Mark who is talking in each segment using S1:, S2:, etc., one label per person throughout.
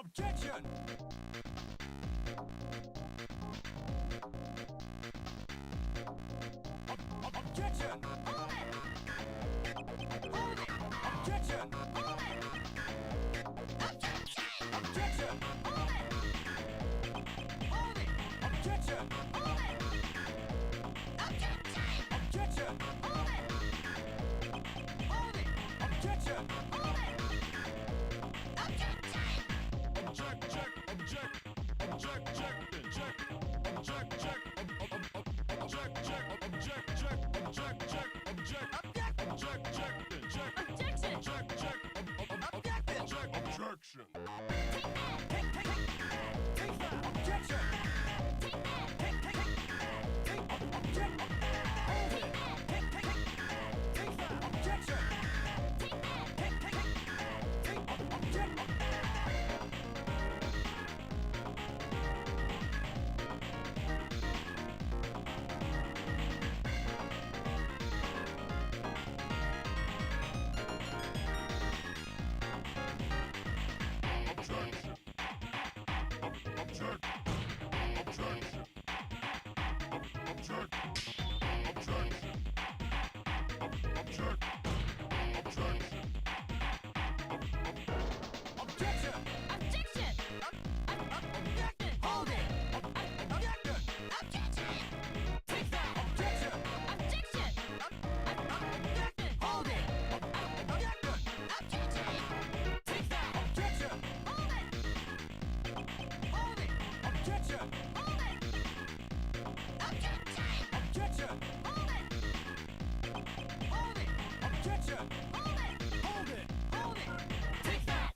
S1: Objection! Objection!
S2: Hold it!
S1: Hold it! Objection!
S2: Hold it! Objection!
S1: Objection!
S2: Hold it!
S1: Hold it! Objection!
S2: Hold it! Objection!
S1: Objection!
S2: Hold it!
S1: Hold it! Objection!
S2: Hold it! Objection!
S1: Object, check, object, object, check, check, object, check, object, check, object, check, object, check, object, object, check, check,
S2: Objection!
S1: object, check,
S2: Objection!
S1: check, objection.
S2: Take that!
S1: Take that! Objection!
S2: Take that!
S1: Take object! Hold it! Take that! Objection!
S2: Take that!
S1: Take object! Objection! Object! Objection! Object! Objection! Object! Objection! Objection!
S2: Objection!
S1: Objection! Hold it! Objection!
S2: Objection!
S1: Take that! Objection!
S2: Objection!
S1: Objection! Hold it! Objection!
S2: Objection!
S1: Take that! Objection!
S2: Hold it!
S1: Hold it! Objection!
S2: Hold it! Objection!
S1: Objection!
S2: Hold it!
S1: Hold it! Objection!
S2: Hold it!
S1: Hold it! Hold it! Take that!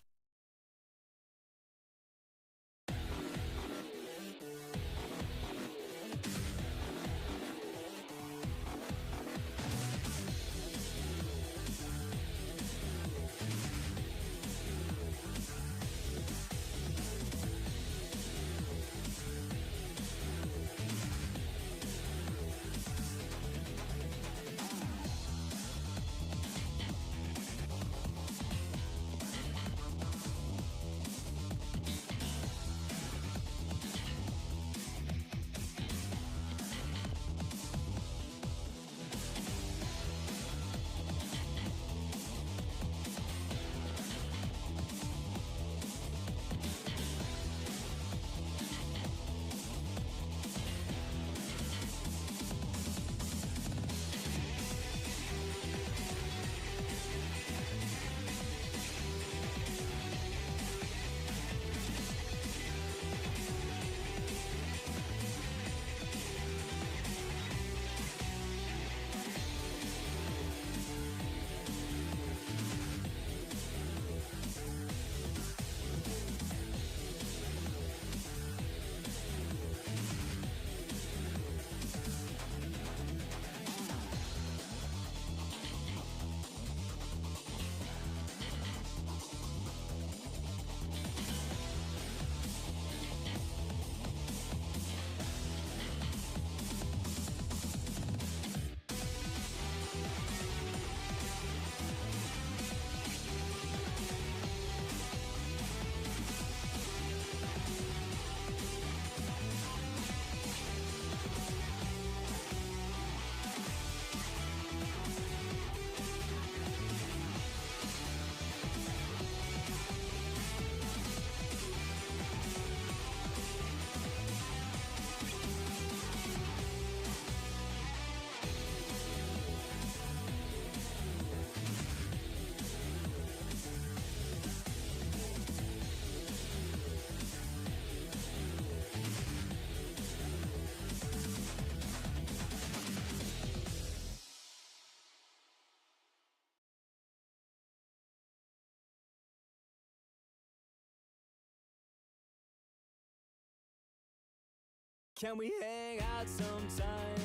S3: Can we hang out sometime?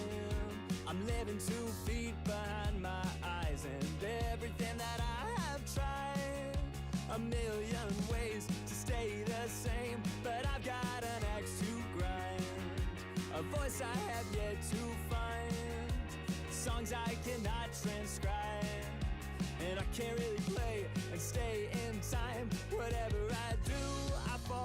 S3: I'm living 2 feet behind my eyes, and everything that I have tried, a million ways to stay the same, but I've got an axe to grind, a voice I have yet to find, songs I cannot transcribe, and I can't really play and stay in time. Whatever I do, I fall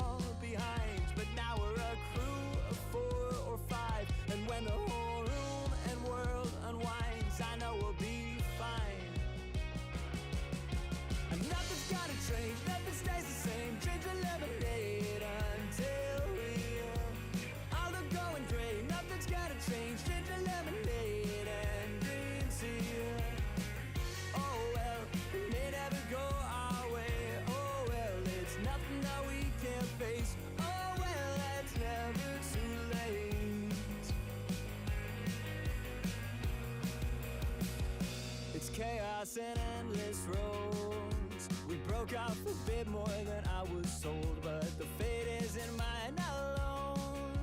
S3: streets and endless roads. We broke off a bit more than I was sold, but the fate isn't mine alone.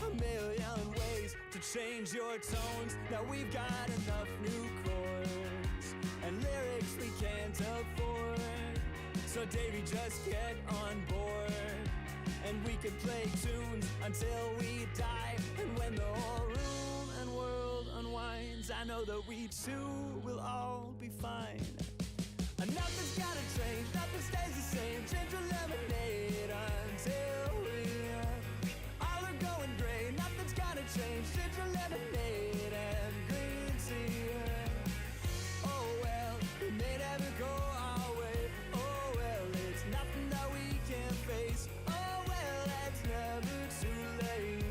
S3: A million ways to change your tones. Now we've got enough new chords and lyrics we can't afford. So Davey, just get on board, and we could play tunes until we die. And when the whole room and world unwinds, I know that we too will all be fine. And nothing's gotta change, nothing stays the same. Ginger lemonade until we all are going gray. Nothing's gotta change, ginger lemonade and green tea. Oh well, we may never go our way. Oh well, it's nothing that we can't face. Oh well, it's never too late.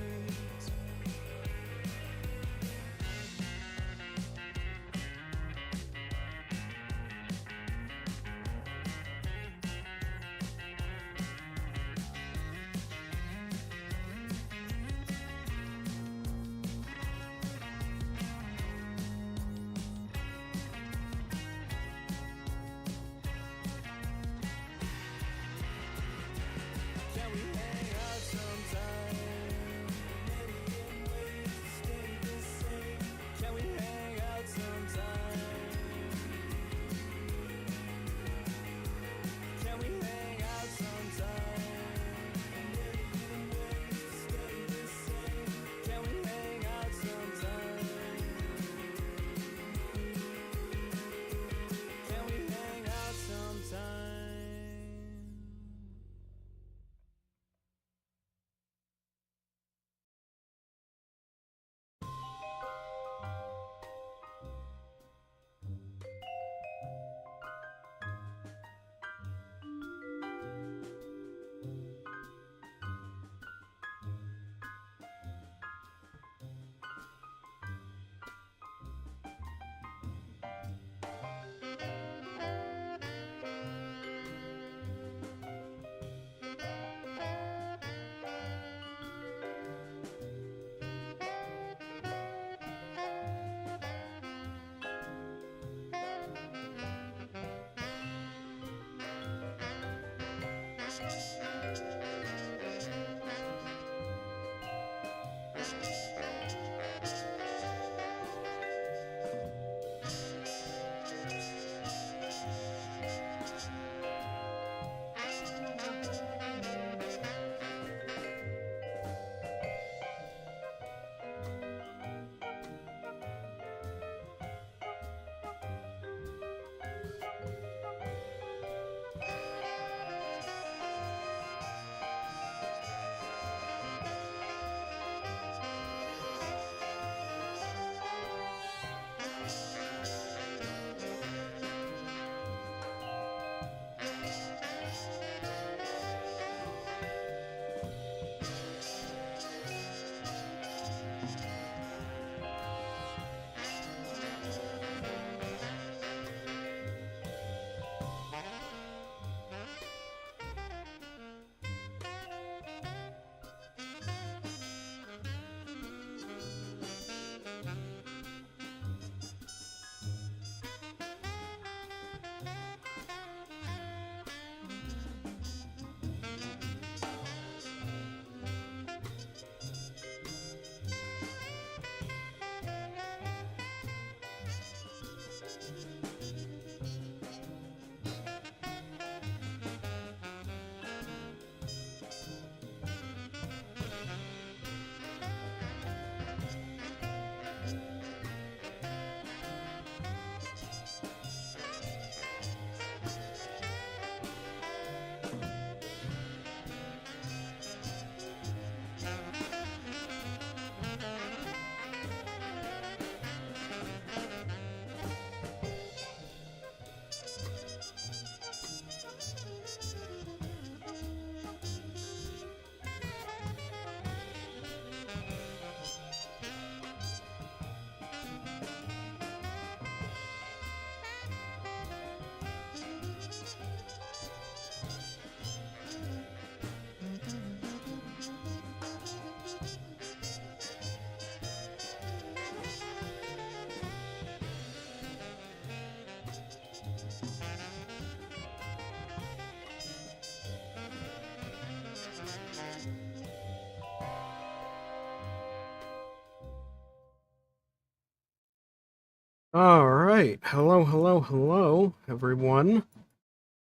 S4: All right. Hello, hello, hello, everyone.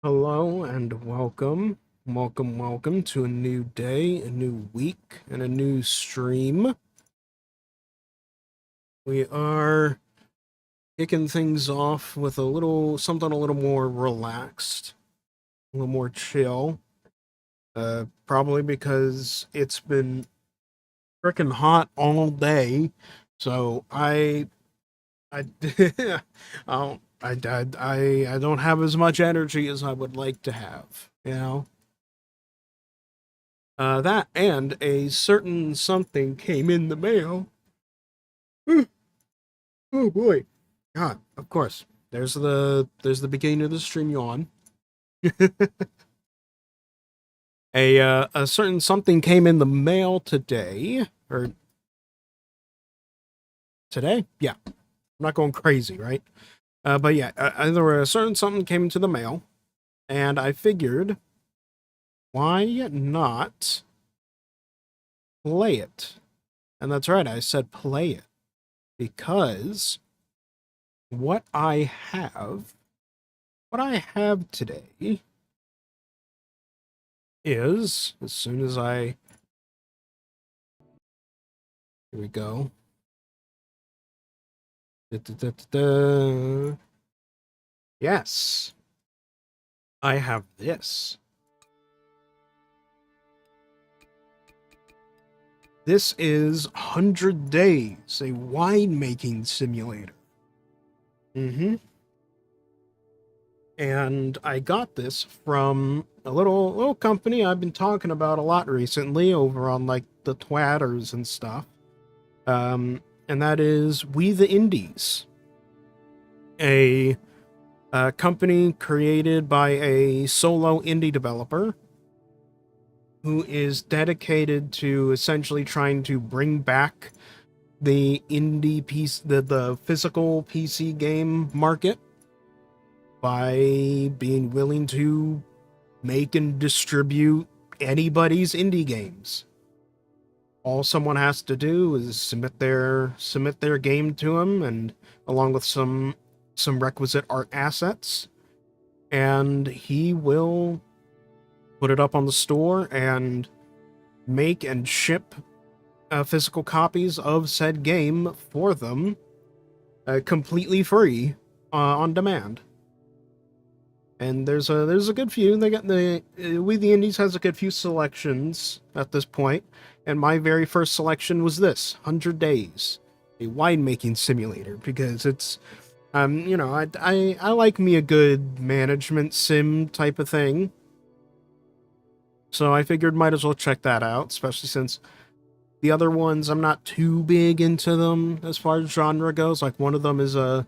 S4: Hello and welcome. Welcome to a new day, a new week, and a new stream. We are kicking things off with something a little more relaxed, a little more chill. Probably because it's been freaking hot all day. So I I don't have as much energy as I would like to have, you know? That and a certain something came in the mail. Oh boy. God, of course. There's the beginning of the stream yawn. A certain something came in the mail today. Or today? Yeah. I'm not going crazy, right? But yeah, there were a certain something came into the mail, and I figured, why not play it? And that's right, I said play it. Because what I have what I have today is, as soon as I, here we go. Da-da-da-da-da. Yes, I have this. This is 100 Days, a winemaking simulator. Mm-hmm. And I got this from a little company I've been talking about a lot recently over on like the Twatters and stuff. And that is We the Indies, a company created by a solo indie developer who is dedicated to essentially trying to bring back the indie piece, the physical PC game market by being willing to make and distribute anybody's indie games. All someone has to do is submit their game to him, and along with some requisite art assets, and he will put it up on the store and make and ship physical copies of said game for them, completely free, on demand. And there's a good few. They got We the Indies has a good few selections at this point, and my very first selection was this 100 Days, a winemaking simulator, because it's I like me a good management sim type of thing. So I figured might as well check that out, especially since the other ones I'm not too big into them as far as genre goes. Like one of them is a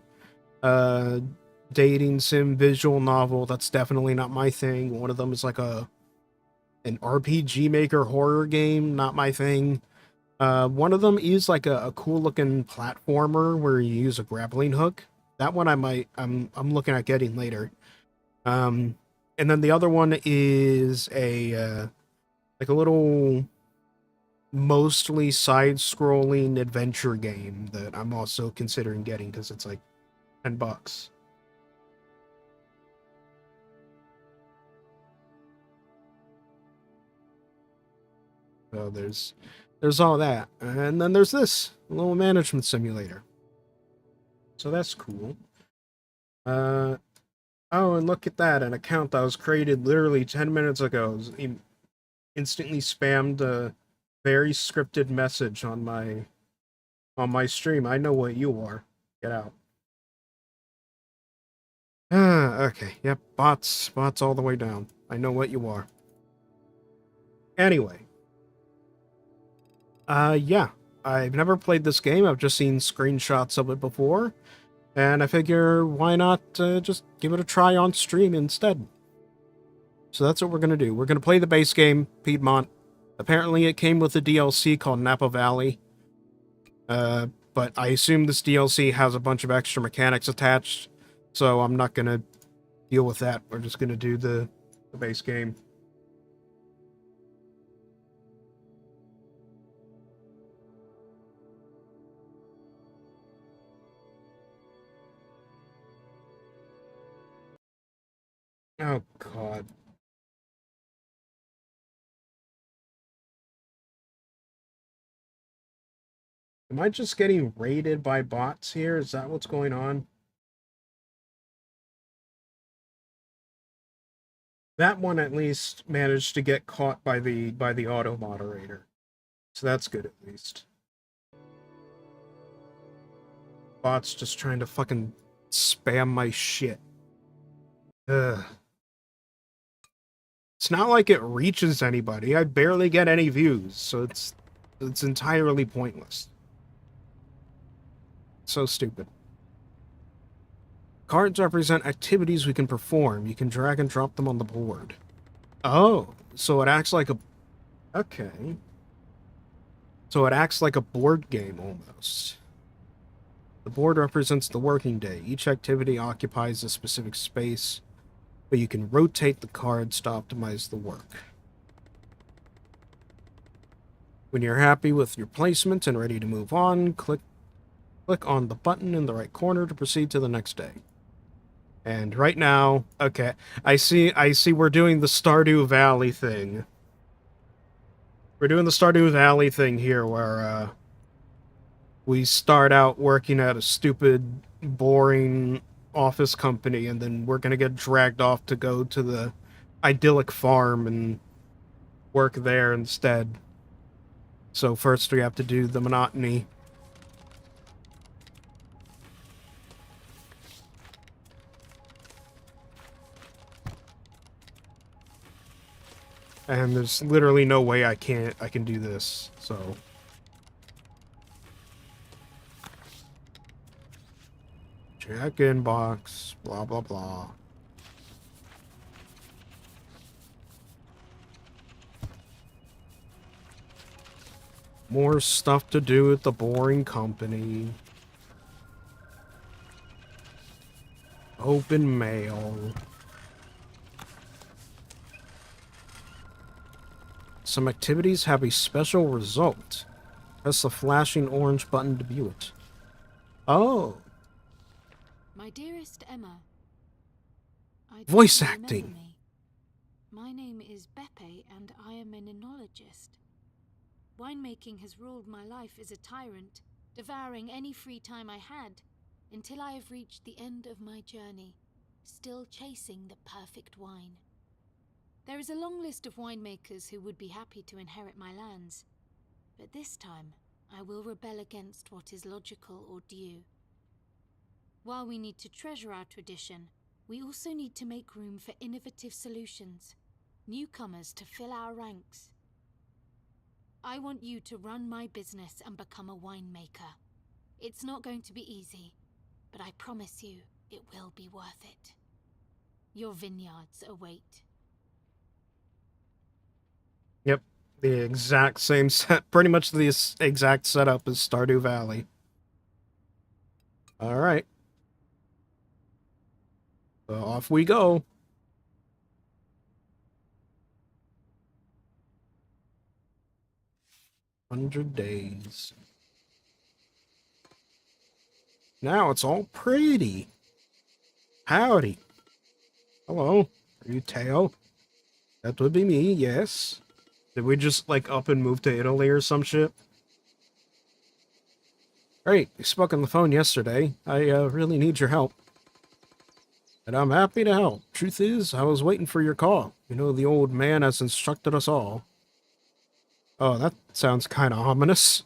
S4: dating sim visual novel that's definitely not my thing. One of them is like an RPG maker horror game, not my thing. One of them is like a cool looking platformer where you use a grappling hook. That one I'm looking at getting later. Um, and then the other one is a like a little mostly side-scrolling adventure game that I'm also considering getting because it's like $10. So there's all that, and then there's this little management simulator. So that's cool. Uh oh, and look at that! An account that was created literally 10 minutes ago instantly spammed a very scripted message on my stream. I know what you are. Get out. Okay. Yep. Bots all the way down. I know what you are. Anyway. Yeah. I've never played this game. I've just seen screenshots of it before. And I figure, why not just give it a try on stream instead? So that's what we're going to do. We're going to play the base game, Piedmont. Apparently it came with a DLC called Napa Valley. But I assume this DLC has a bunch of extra mechanics attached. So I'm not going to deal with that. We're just going to do the base game. Oh, God. Am I just getting raided by bots here? Is that what's going on? That one at least managed to get caught by the auto moderator. So that's good at least. Bots just trying to fucking spam my shit. Ugh. It's not like it reaches anybody. I barely get any views, so it's entirely pointless. So stupid. Cards represent activities we can perform. You can drag and drop them on the board. Oh, so it acts like a... Okay. So it acts like a board game, almost. The board represents the working day. Each activity occupies a specific space, but you can rotate the cards to optimize the work. When you're happy with your placement and ready to move on, click on the button in the right corner to proceed to the next day. And right now, okay, I see we're doing the Stardew Valley thing. We're doing the Stardew Valley thing here where we start out working at a stupid, boring office company, and then we're gonna get dragged off to go to the idyllic farm and work there instead. So first we have to do the monotony. And there's literally no way I can do this, so... Check inbox, blah blah blah. More stuff to do at the boring company. Open mail. Some activities have a special result. Press the flashing orange button to view it. Oh.
S5: My dearest Emma, I don't
S4: Voice
S5: remember
S4: acting.
S5: me. My name is Beppe, and I am an enologist. Winemaking has ruled my life as a tyrant, devouring any free time I had, until I have reached the end of my journey, still chasing the perfect wine. There is a long list of winemakers who would be happy to inherit my lands, but this time I will rebel against what is logical or due. While we need to treasure our tradition, we also need to make room for innovative solutions, newcomers to fill our ranks. I want you to run my business and become a winemaker. It's not going to be easy, but I promise you it will be worth it. Your vineyards await.
S4: Yep, the exact same set, pretty much the exact setup as Stardew Valley. Alright. Off we go. "100 days. Now it's all pretty. Howdy. Hello. Are you Teo? That would be me, yes. Did we just, like, up and move to Italy or some shit? Great, you spoke on the phone yesterday. I, really need your help. And I'm happy to help. Truth is, I was waiting for your call. You know, the old man has instructed us all. Oh, that sounds kinda ominous.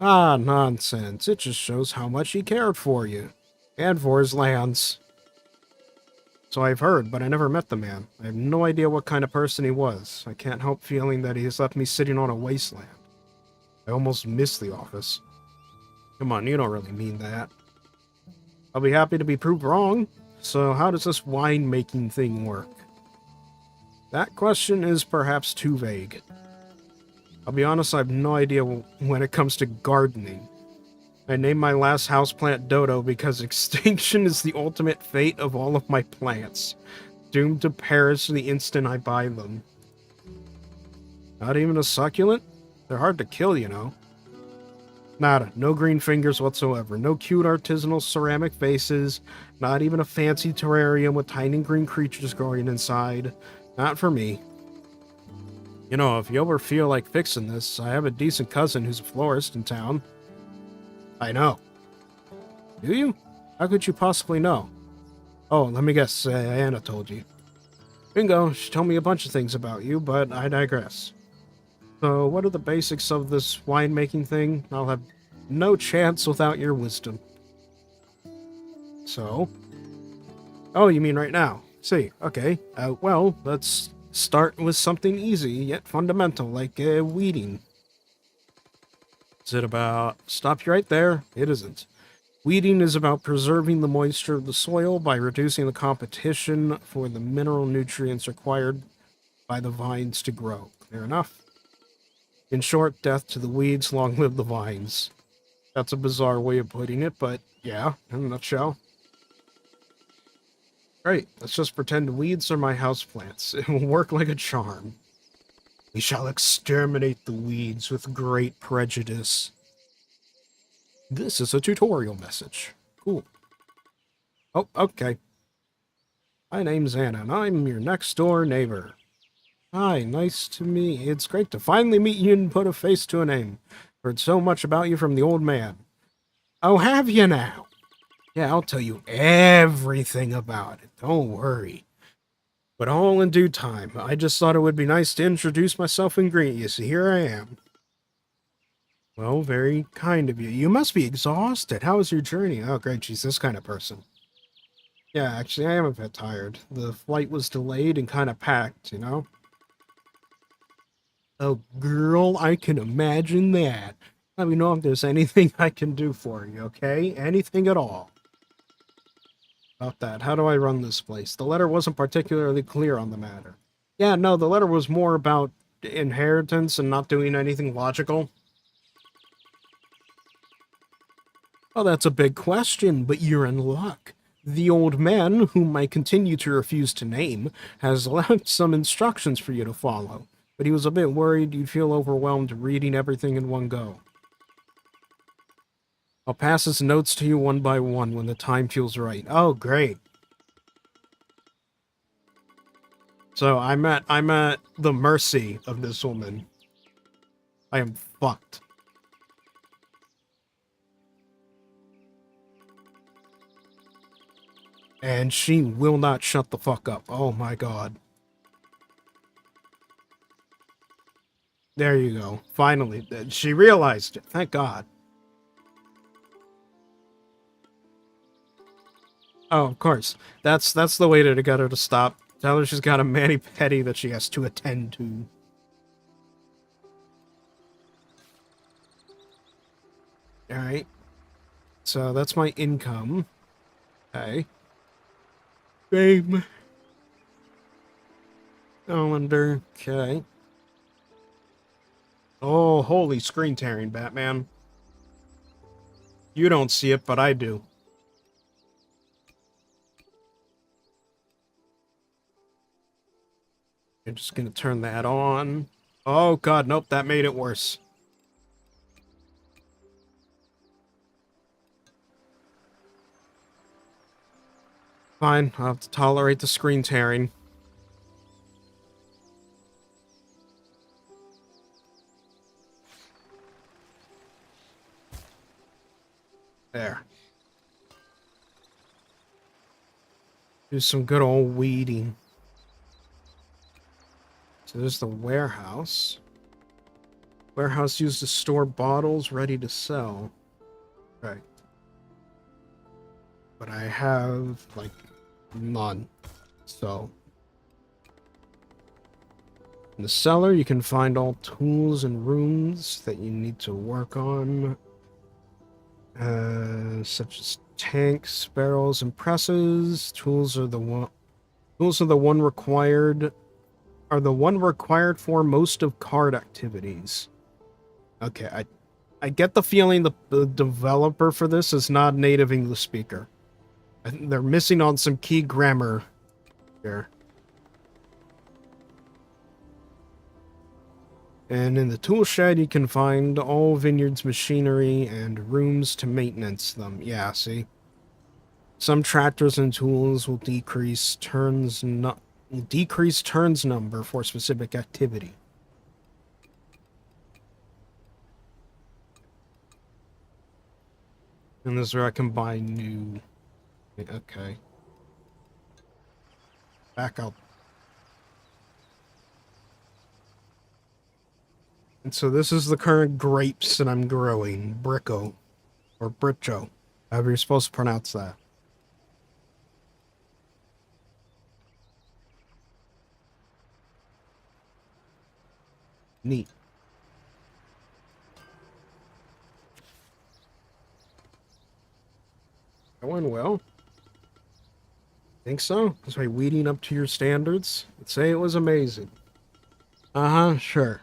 S4: Ah, nonsense. It just shows how much he cared for you. And for his lands. So I've heard, but I never met the man. I have no idea what kind of person he was. I can't help feeling that he has left me sitting on a wasteland. I almost miss the office. Come on, you don't really mean that. I'll be happy to be proved wrong. So how does this winemaking thing work? That question is perhaps too vague. I'll be honest, I have no idea when it comes to gardening. I named my last houseplant Dodo because extinction is the ultimate fate of all of my plants, doomed to perish the instant I buy them. Not even a succulent? They're hard to kill, you know. Nada. No green fingers whatsoever. No cute artisanal ceramic vases. Not even a fancy terrarium with tiny green creatures growing inside. Not for me. You know, if you ever feel like fixing this, I have a decent cousin who's a florist in town. I know. Do you? How could you possibly know? Oh, let me guess. Anna told you. Bingo. She told me a bunch of things about you, but I digress. So, what are the basics of this winemaking thing? I'll have no chance without your wisdom. So? Oh, you mean right now? See, okay. Well, let's start with something easy yet fundamental, like weeding. Is it about... Stop you right there. It isn't. Weeding is about preserving the moisture of the soil by reducing the competition for the mineral nutrients required by the vines to grow. Fair enough? In short, death to the weeds, long live the vines. That's a bizarre way of putting it, but yeah, in a nutshell. Great, let's just pretend weeds are my houseplants. It will work like a charm. We shall exterminate the weeds with great prejudice. This is a tutorial message. Cool. Oh, okay. My name's Anna, and I'm your next-door neighbor. Hi, nice to meet you. It's great to finally meet you and put a face to a name. Heard so much about you from the old man. Oh, have you now? Yeah, I'll tell you everything about it. Don't worry. But all in due time. I just thought it would be nice to introduce myself and greet you, so here I am. Well, very kind of you. You must be exhausted. How was your journey? Oh, great, she's this kind of person. Yeah, actually, I am a bit tired. The flight was delayed and kind of packed, you know? Oh, girl, I can imagine that. Let me know if there's anything I can do for you, okay? Anything at all. About that, how do I run this place? The letter wasn't particularly clear on the matter. Yeah, no, the letter was more about inheritance and not doing anything logical. Oh, that's a big question, but you're in luck. The old man, whom I continue to refuse to name, has left some instructions for you to follow, but he was a bit worried you'd feel overwhelmed reading everything in one go. I'll pass his notes to you one by one when the time feels right. Oh, great. So I'm at the mercy of this woman. I am fucked. And she will not shut the fuck up. Oh my god. There you go. Finally. She realized it. Thank God. Oh, of course. That's the way to get her to stop. Tell her she's got a mani-pedi that she has to attend to. Alright. So that's my income. Okay. Fame. Calendar. Okay. Oh, holy screen tearing, Batman. You don't see it, but I do. I'm just gonna turn that on. Oh god, nope, that made it worse. Fine, I'll have to tolerate the screen tearing. There. Do some good old weeding. So there's the warehouse. Warehouse used to store bottles ready to sell. Right. But I have, like, none. So. In the cellar, you can find all tools and rooms that you need to work on. Such as tanks, barrels, and presses. Tools are the one required for most of card activities. Okay, I get the feeling the developer for this is not a native English speaker. I think they're missing on some key grammar here. And in the tool shed, you can find all vineyards machinery and rooms to maintenance them. Yeah, see? Some tractors and tools will decrease turns number for specific activity. And this is where I can buy new... Okay. Back up. And so this is the current grapes that I'm growing. Bricco. Or Bricho. However you're supposed to pronounce that. Neat. That went well. Think so? Was I weeding up to your standards? I'd say it was amazing. Uh-huh, sure.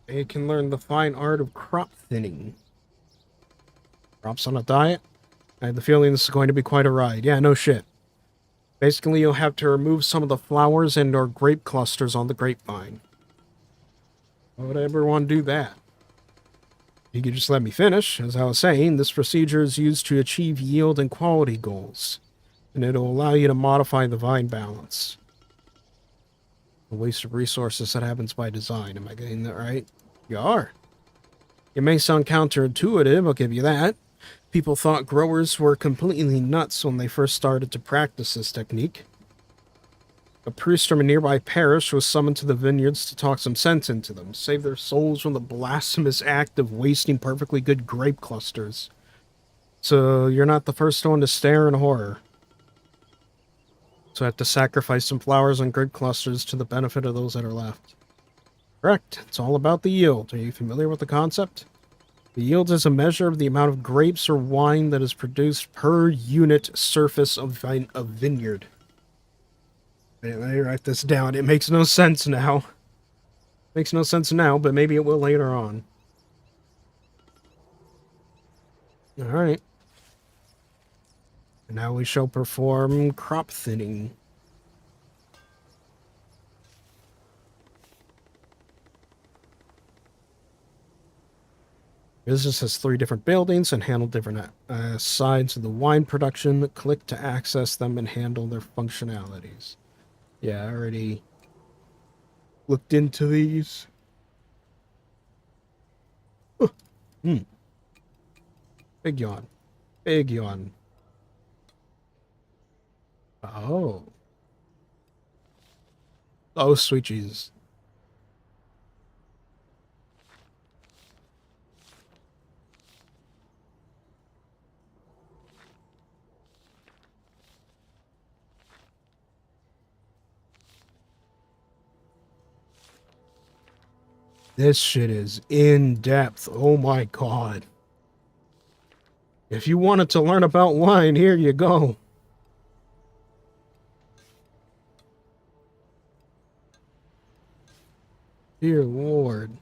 S4: You can learn the fine art of crop thinning. Crops on a diet? I have the feeling this is going to be quite a ride. Yeah, no shit. Basically, you'll have to remove some of the flowers and or grape clusters on the grapevine. Why would I ever want to do that? You could just let me finish. As I was saying, this procedure is used to achieve yield and quality goals, and it'll allow you to modify the vine balance. A waste of resources that happens by design. Am I getting that right? You are. It may sound counterintuitive, I'll give you that. People thought growers were completely nuts when they first started to practice this technique. A priest from a nearby parish was summoned to the vineyards to talk some sense into them, save their souls from the blasphemous act of wasting perfectly good grape clusters. So you're not the first one to stare in horror. So I have to sacrifice some flowers and grape clusters to the benefit of those that are left. Correct. It's all about the yield. Are you familiar with the concept? The yield is a measure of the amount of grapes or wine that is produced per unit surface of vineyard. Let me write this down. It makes no sense now. Makes no sense now, but maybe it will later on. Alright. And now we shall perform crop thinning. Business has 3 different buildings and handle different sides of the wine production. Click to access them and handle their functionalities. Yeah, I already looked into these. Big yawn. Big yawn. Oh. Oh, sweet Jesus. This shit is in depth. Oh my god. If you wanted to learn about wine, here you go. Dear Lord.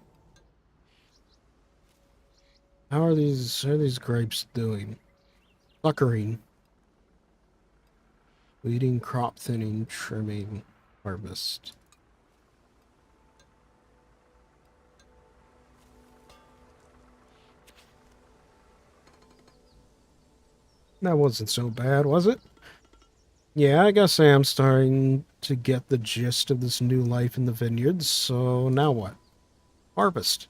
S4: How are these grapes doing? Suckering. Weeding, crop thinning, trimming, harvest. That wasn't so bad, was it? Yeah, I guess I am starting to get the gist of this new life in the vineyards, so now what? Harvest.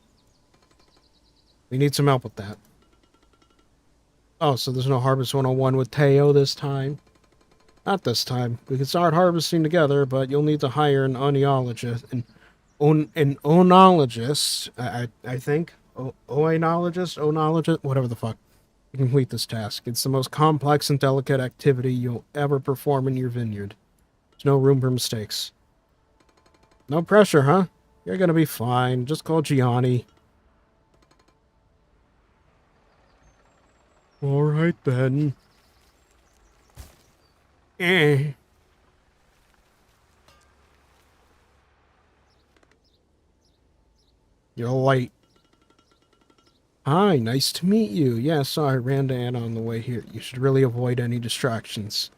S4: We need some help with that. Oh, so there's no Harvest 101 with Teo this time? Not this time. We can start harvesting together, but you'll need to hire an oenologist, an oenologist, I think. Oenologist, whatever the fuck. To complete this task. It's the most complex and delicate activity you'll ever perform in your vineyard. There's no room for mistakes. No pressure, huh? You're gonna be fine. Just call Gianni. Alright then. Eh. You're late. Hi, nice to meet you. Yeah, sorry, I ran to Anna on the way here. You should really avoid any distractions.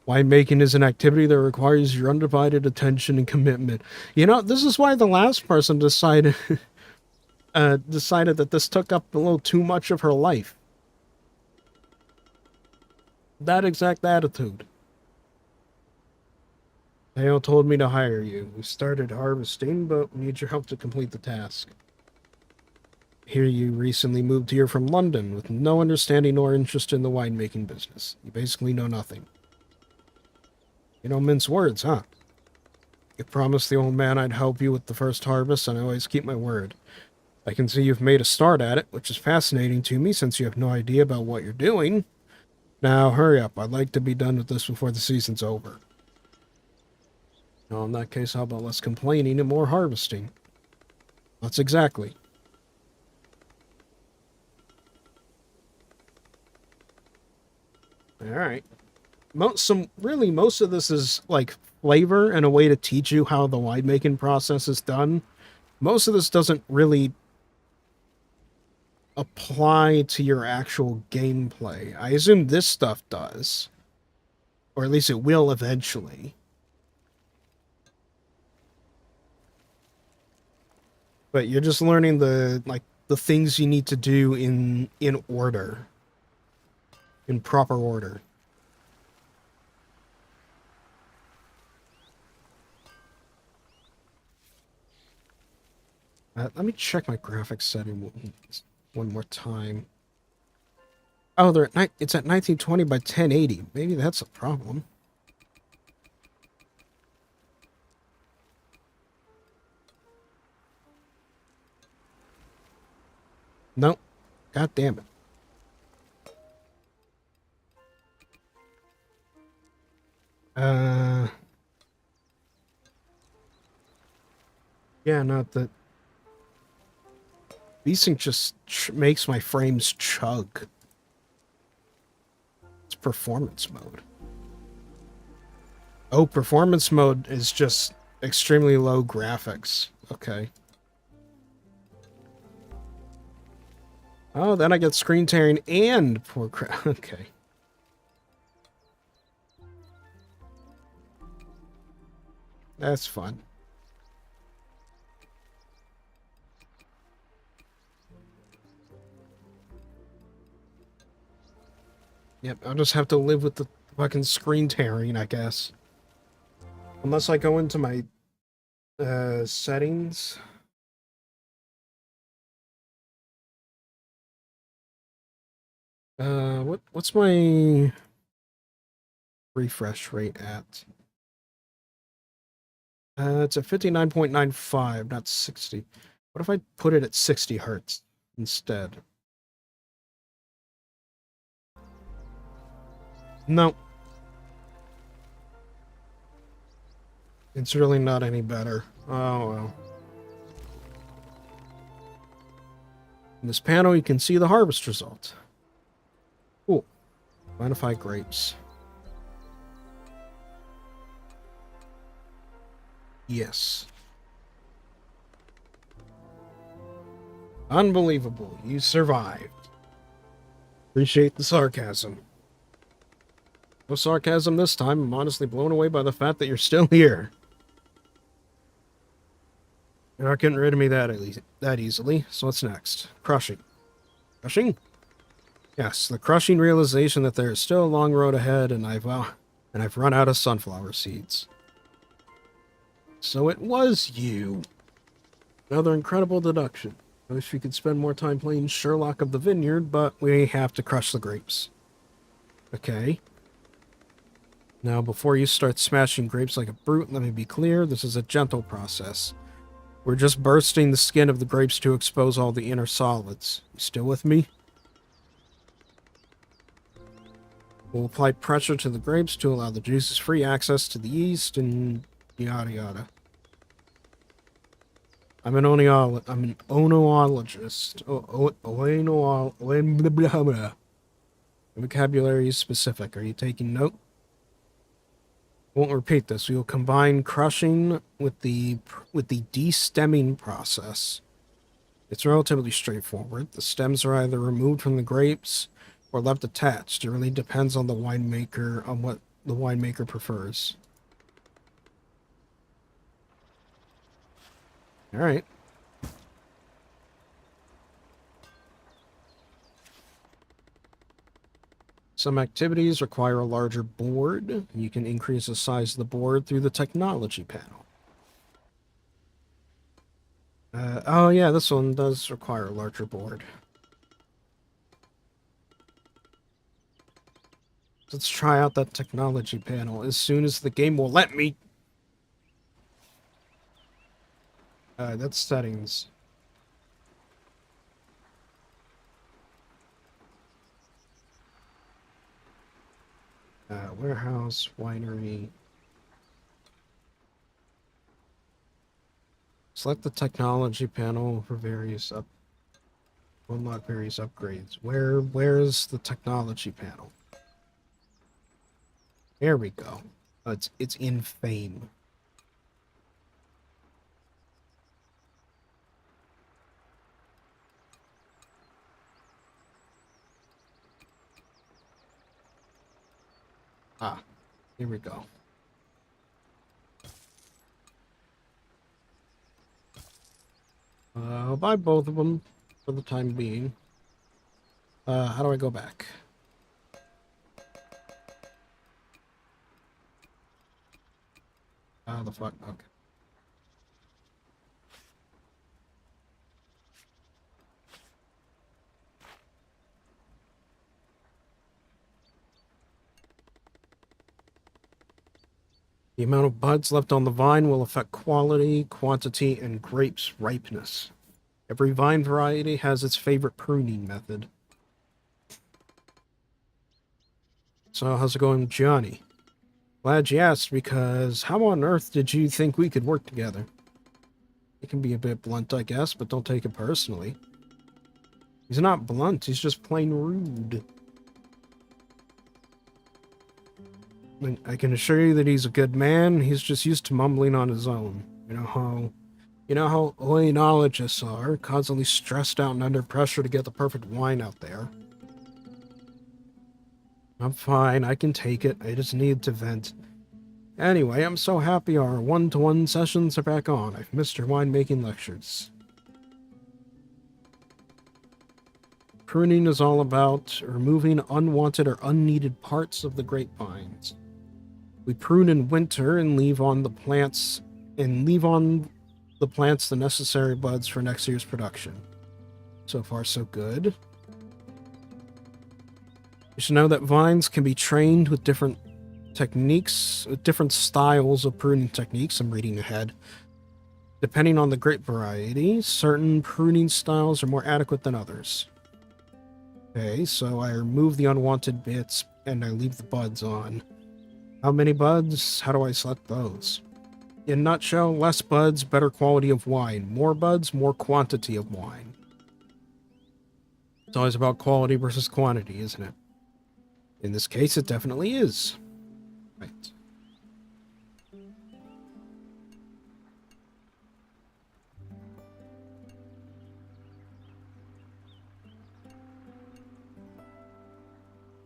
S4: Winemaking is an activity that requires your undivided attention and commitment. You know, this is why the last person decided decided that this took up a little too much of her life. That exact attitude. Theo told me to hire you. We started harvesting, but we need your help to complete the task. Hear you recently moved here from London with no understanding or interest in the winemaking business. You basically know nothing. You don't mince words, huh? You promised the old man I'd help you with the first harvest, and I always keep my word. I can see you've made a start at it, which is fascinating to me since you have no idea about what you're doing. Now, hurry up. I'd like to be done with this before the season's over. No, in that case, how about less complaining and more harvesting? That's exactly. Alright. Most of this is, like, flavor and a way to teach you how the winemaking process is done. Most of this doesn't really apply to your actual gameplay. I assume this stuff does. Or at least it will eventually. But you're just learning the things you need to do in order. In proper order. Let me check my graphics setting one more time. Oh, it's at 1920 by 1080. Maybe that's a problem. Nope. God damn it. Yeah, not that. These things just makes my frames chug. It's performance mode. Oh, performance mode is just extremely low graphics. Okay. Oh, then I get screen tearing and poor crap. Okay. That's fun. Yep, I'll just have to live with the fucking screen tearing, I guess. Unless I go into my settings. What's my refresh rate at? It's at 59.95, not 60. What if I put it at 60 hertz instead? No. It's really not any better. Oh, well. In this panel, you can see the harvest result. Cool. Identify grapes. Yes. Unbelievable. You survived. Appreciate the sarcasm. No sarcasm this time. I'm honestly blown away by the fact that you're still here. You're not getting rid of me that easily. So what's next? Crushing. Crushing? Yes, the crushing realization that there is still a long road ahead, and I've run out of sunflower seeds. So it was you. Another incredible deduction. I wish we could spend more time playing Sherlock of the Vineyard, but we have to crush the grapes. Okay. Now, before you start smashing grapes like a brute, let me be clear, this is a gentle process. We're just bursting the skin of the grapes to expose all the inner solids. You still with me? We'll apply pressure to the grapes to allow the juices free access to the yeast and yada yada. I'm an oenologist. The vocabulary is specific. Are you taking note? Won't repeat this. We will combine crushing with the de-stemming process. It's relatively straightforward. The stems are either removed from the grapes or left attached. It really depends on the winemaker on what the winemaker prefers. All right. Some activities require a larger board. You can increase the size of the board through the technology panel. Oh yeah, this one does require a larger board. Let's try out that technology panel as soon as the game will let me. That's settings. Warehouse, winery. Select the technology panel for various unlock various upgrades. Where's the technology panel? There we go. It's in fame. Ah, here we go. I'll buy both of them for the time being. How do I go back? Ah, the fuck? Okay. The amount of buds left on the vine will affect quality, quantity, and grapes' ripeness. Every vine variety has its favorite pruning method. So, how's it going, Johnny? Glad you asked, because how on earth did you think we could work together? It can be a bit blunt, I guess, but don't take it personally. He's not blunt, he's just plain rude. I can assure you that he's a good man, he's just used to mumbling on his own. You know how oenologists are, constantly stressed out and under pressure to get the perfect wine out there. I'm fine, I can take it, I just need to vent. Anyway, I'm so happy our one-to-one sessions are back on. I've missed your winemaking lectures. Pruning is all about removing unwanted or unneeded parts of the grapevines. We prune in winter and leave on the plants the necessary buds for next year's production. So far, so good. You should know that vines can be trained with different techniques, different styles of pruning techniques. I'm reading ahead. Depending on the grape variety, certain pruning styles are more adequate than others. Okay, so I remove the unwanted bits and I leave the buds on. How many buds? How do I select those? In a nutshell, less buds, better quality of wine. More buds, more quantity of wine. It's always about quality versus quantity, isn't it? In this case, it definitely is. Right.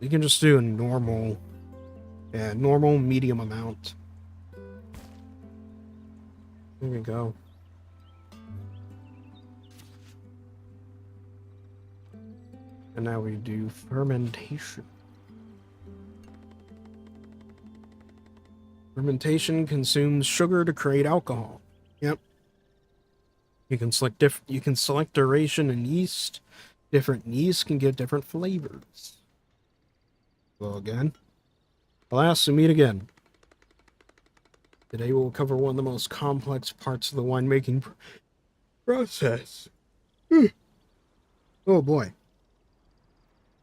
S4: You can just do a normal, medium amount. There we go. And now we do fermentation. Fermentation consumes sugar to create alcohol. Yep. You can select duration and yeast. Different yeast can give different flavors. Well, again. Alas, we meet again. Today we'll cover one of the most complex parts of the winemaking process. Oh boy.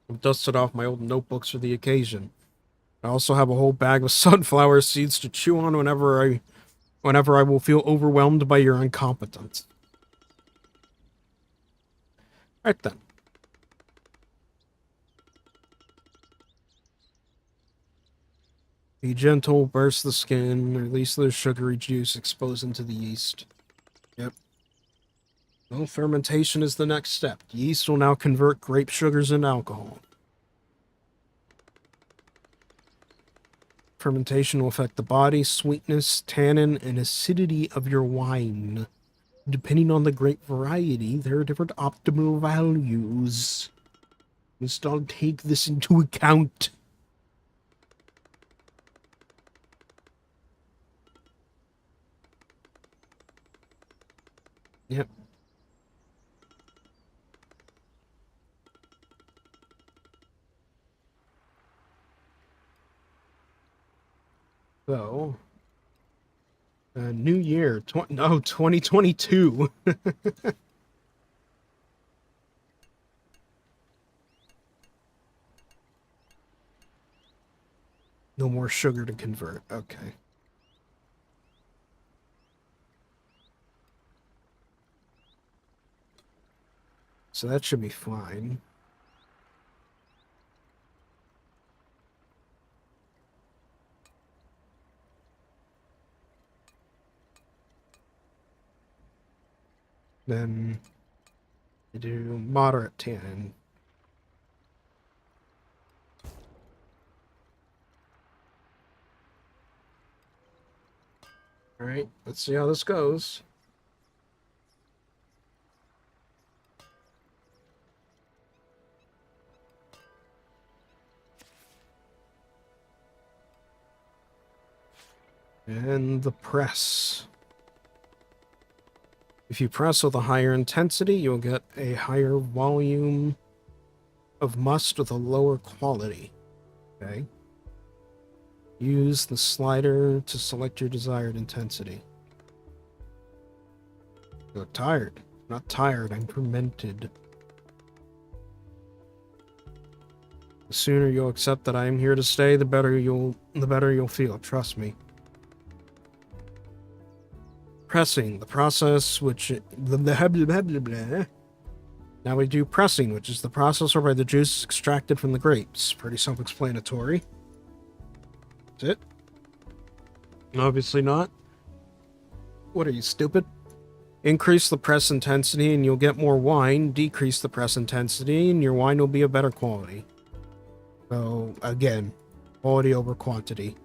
S4: I've dusted off my old notebooks for the occasion. I also have a whole bag of sunflower seeds to chew on whenever I will feel overwhelmed by your incompetence. Right then. Be gentle, burst the skin, release the sugary juice exposed into the yeast. Yep. Well, fermentation is the next step. Yeast will now convert grape sugars into alcohol. Fermentation will affect the body, sweetness, tannin, and acidity of your wine. Depending on the grape variety, there are different optimal values. Must all take this into account. Yep. So, new year, 2022. No more sugar to convert. Okay. So that should be fine. Then you do moderate tannin. All right, let's see how this goes. And the press. If you press with a higher intensity, you'll get a higher volume of must with a lower quality. Okay. Use the slider to select your desired intensity. You look tired. Not tired, I'm fermented. The sooner you'll accept that I am here to stay, the better you'll feel, trust me. Pressing, the process which now we do pressing, which is the process whereby the juice is extracted from the grapes. Pretty self-explanatory. That's it. Obviously not. What are you, stupid? Increase the press intensity and you'll get more wine. Decrease the press intensity and your wine will be of better quality. So, again, quality over quantity.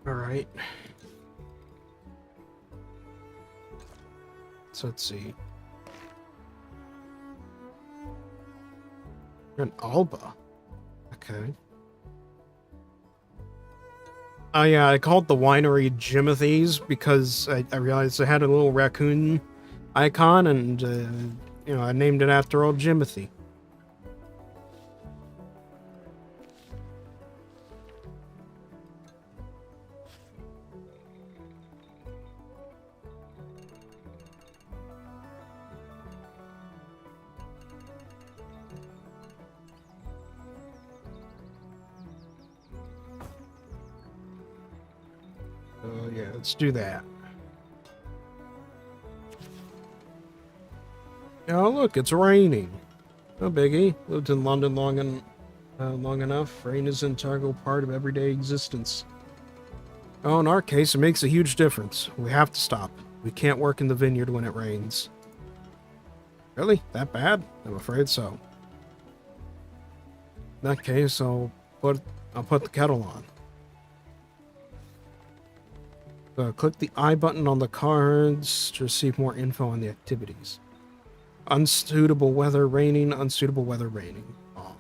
S4: Alright. So let's see. An Alba. Okay. Oh yeah, I called the winery Jimothy's because I realized it had a little raccoon icon and, you know, I named it after old Jimothy. So yeah, let's do that. Oh look, it's raining. No biggie. Lived in London long enough. Rain is an integral part of everyday existence. Oh, in our case, it makes a huge difference. We have to stop. We can't work in the vineyard when it rains. Really? That bad? I'm afraid so. In that case, I'll put the kettle on. So click the I button on the cards to receive more info on the activities. Unsuitable weather raining, unsuitable weather raining. Oh.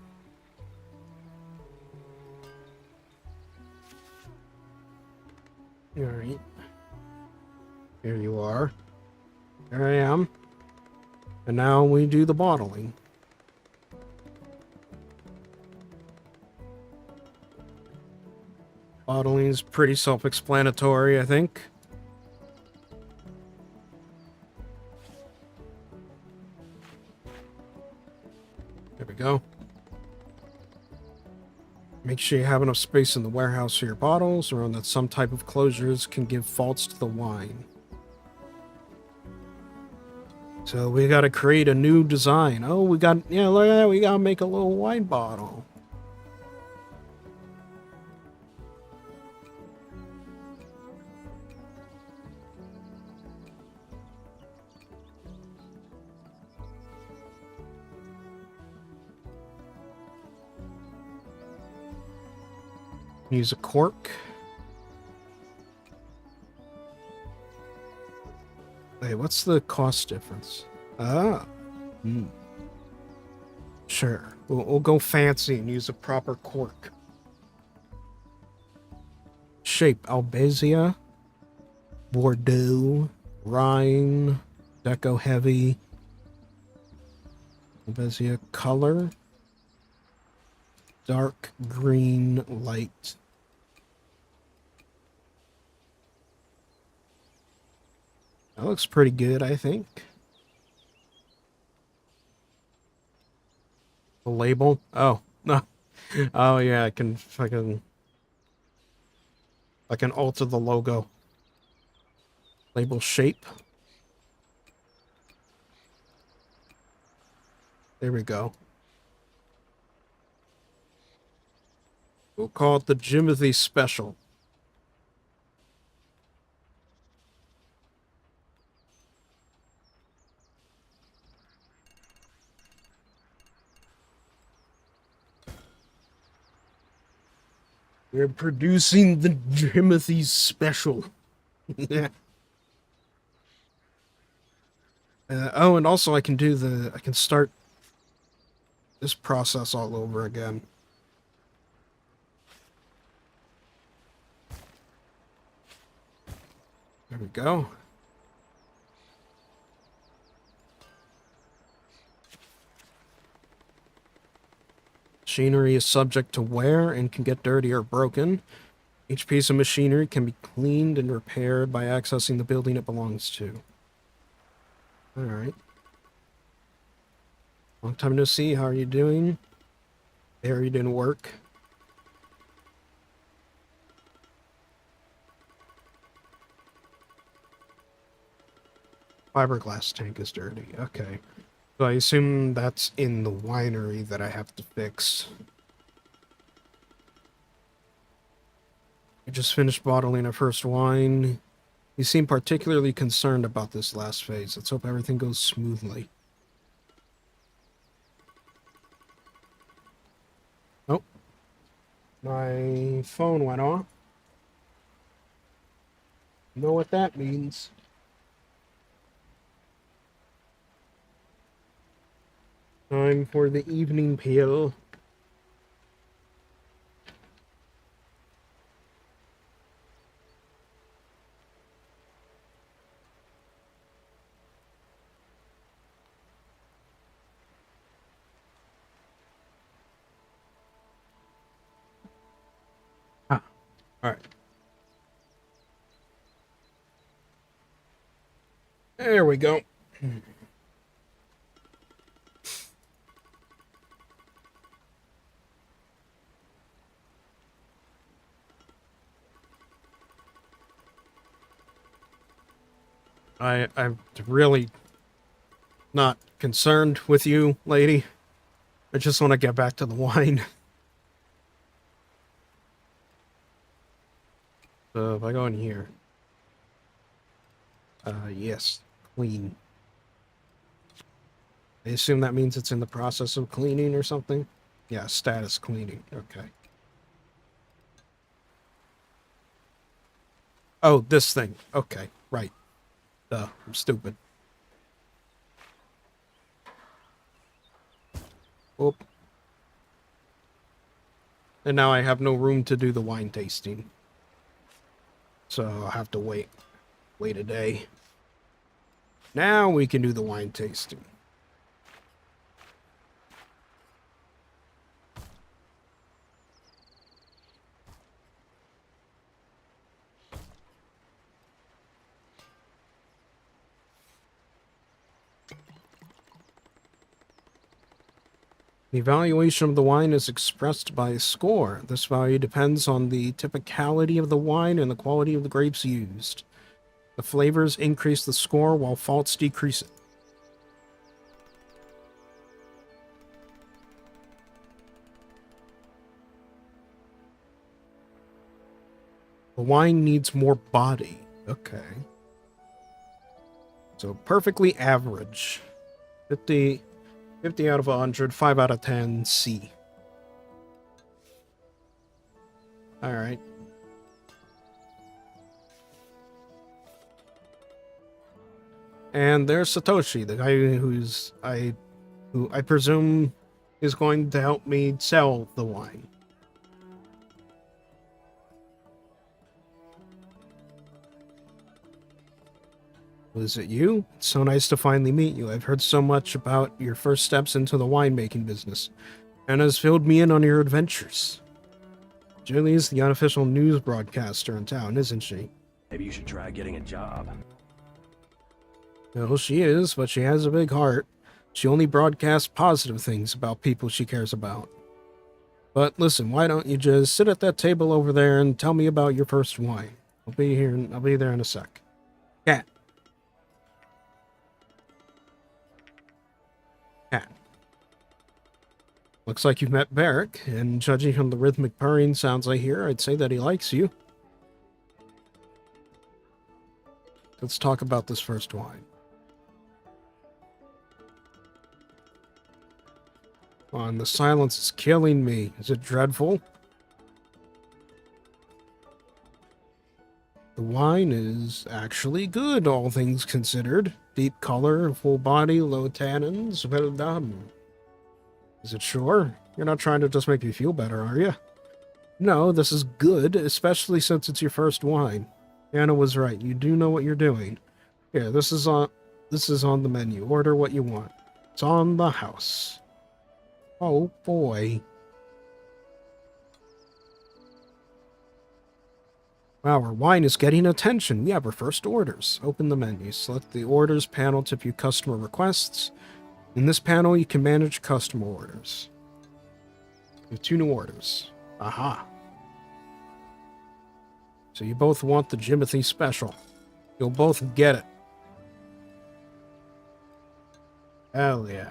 S4: Alright. Here you are. There I am. And now we do the bottling. Bottling is pretty self-explanatory, I think. There we go. Make sure you have enough space in the warehouse for your bottles, or that some type of closures can give faults to the wine. So we gotta create a new design. Oh, look at that, we gotta make a little wine bottle. Use a cork. Wait, what's the cost difference? Ah. Hmm. Sure. We'll go fancy and use a proper cork. Shape: Albizia, Bordeaux, Rhine, Deco Heavy. Albizia. Color: dark green, light. That looks pretty good, I think. The label? Oh, no. Oh, yeah, I can alter the logo. Label shape. There we go. We'll call it the Jimothy Special. We're producing the Jimothy Special. Yeah. Oh, and also I can start this process all over again. There we go. Machinery is subject to wear and can get dirty or broken. Each piece of machinery can be cleaned and repaired by accessing the building it belongs to. Alright. Long time no see. How are you doing? There, you didn't work. Fiberglass tank is dirty. Okay. So I assume that's in the winery that I have to fix. I just finished bottling our first wine. You seem particularly concerned about this last phase. Let's hope everything goes smoothly. Oh. My phone went off. Know what that means. Time for the evening pill. Ah, all right. There we go. I'm really not concerned with you, lady. I just want to get back to the wine. So if I go in here. Yes, clean. I assume that means it's in the process of cleaning or something? Yeah, status cleaning. Okay. Oh, this thing. Okay, right. Duh, I'm stupid. Oop. And now I have no room to do the wine tasting. So I'll have to wait a day. Now we can do the wine tasting. The evaluation of the wine is expressed by a score. This value depends on the typicality of the wine and the quality of the grapes used. The flavors increase the score while faults decrease it. The wine needs more body. Okay. So perfectly average. 50 out of 100, 5 out of 10, C. Alright. And there's Satoshi, the guy who I presume is going to help me sell the wine. Was it you? It's so nice to finally meet you. I've heard so much about your first steps into the winemaking business, and has filled me in on your adventures. Julie's the unofficial news broadcaster in town, isn't she?
S6: Maybe you should try getting a job.
S4: Well, she is, but she has a big heart. She only broadcasts positive things about people she cares about. But listen, why don't you just sit at that table over there and tell me about your first wine? I'll be there in a sec. Cat. Cat. Looks like you've met Barrick, and judging from the rhythmic purring sounds I hear, I'd say that he likes you. Let's talk about this first wine. Come on, the silence is killing me. Is it dreadful? The wine is actually good, all things considered. Deep color, full body, low tannins, well done. Is it sure? You're not trying to just make me feel better, are you? No, this is good, especially since it's your first wine. Anna was right. You do know what you're doing. Here, this is on the menu. Order what you want. It's on the house. Oh boy. Wow, our wine is getting attention. We have our first orders. Open the menu. Select the orders panel to view customer requests. In this panel, you can manage customer orders. We have 2 new orders. Aha. So you both want the Jimothy special. You'll both get it. Hell yeah.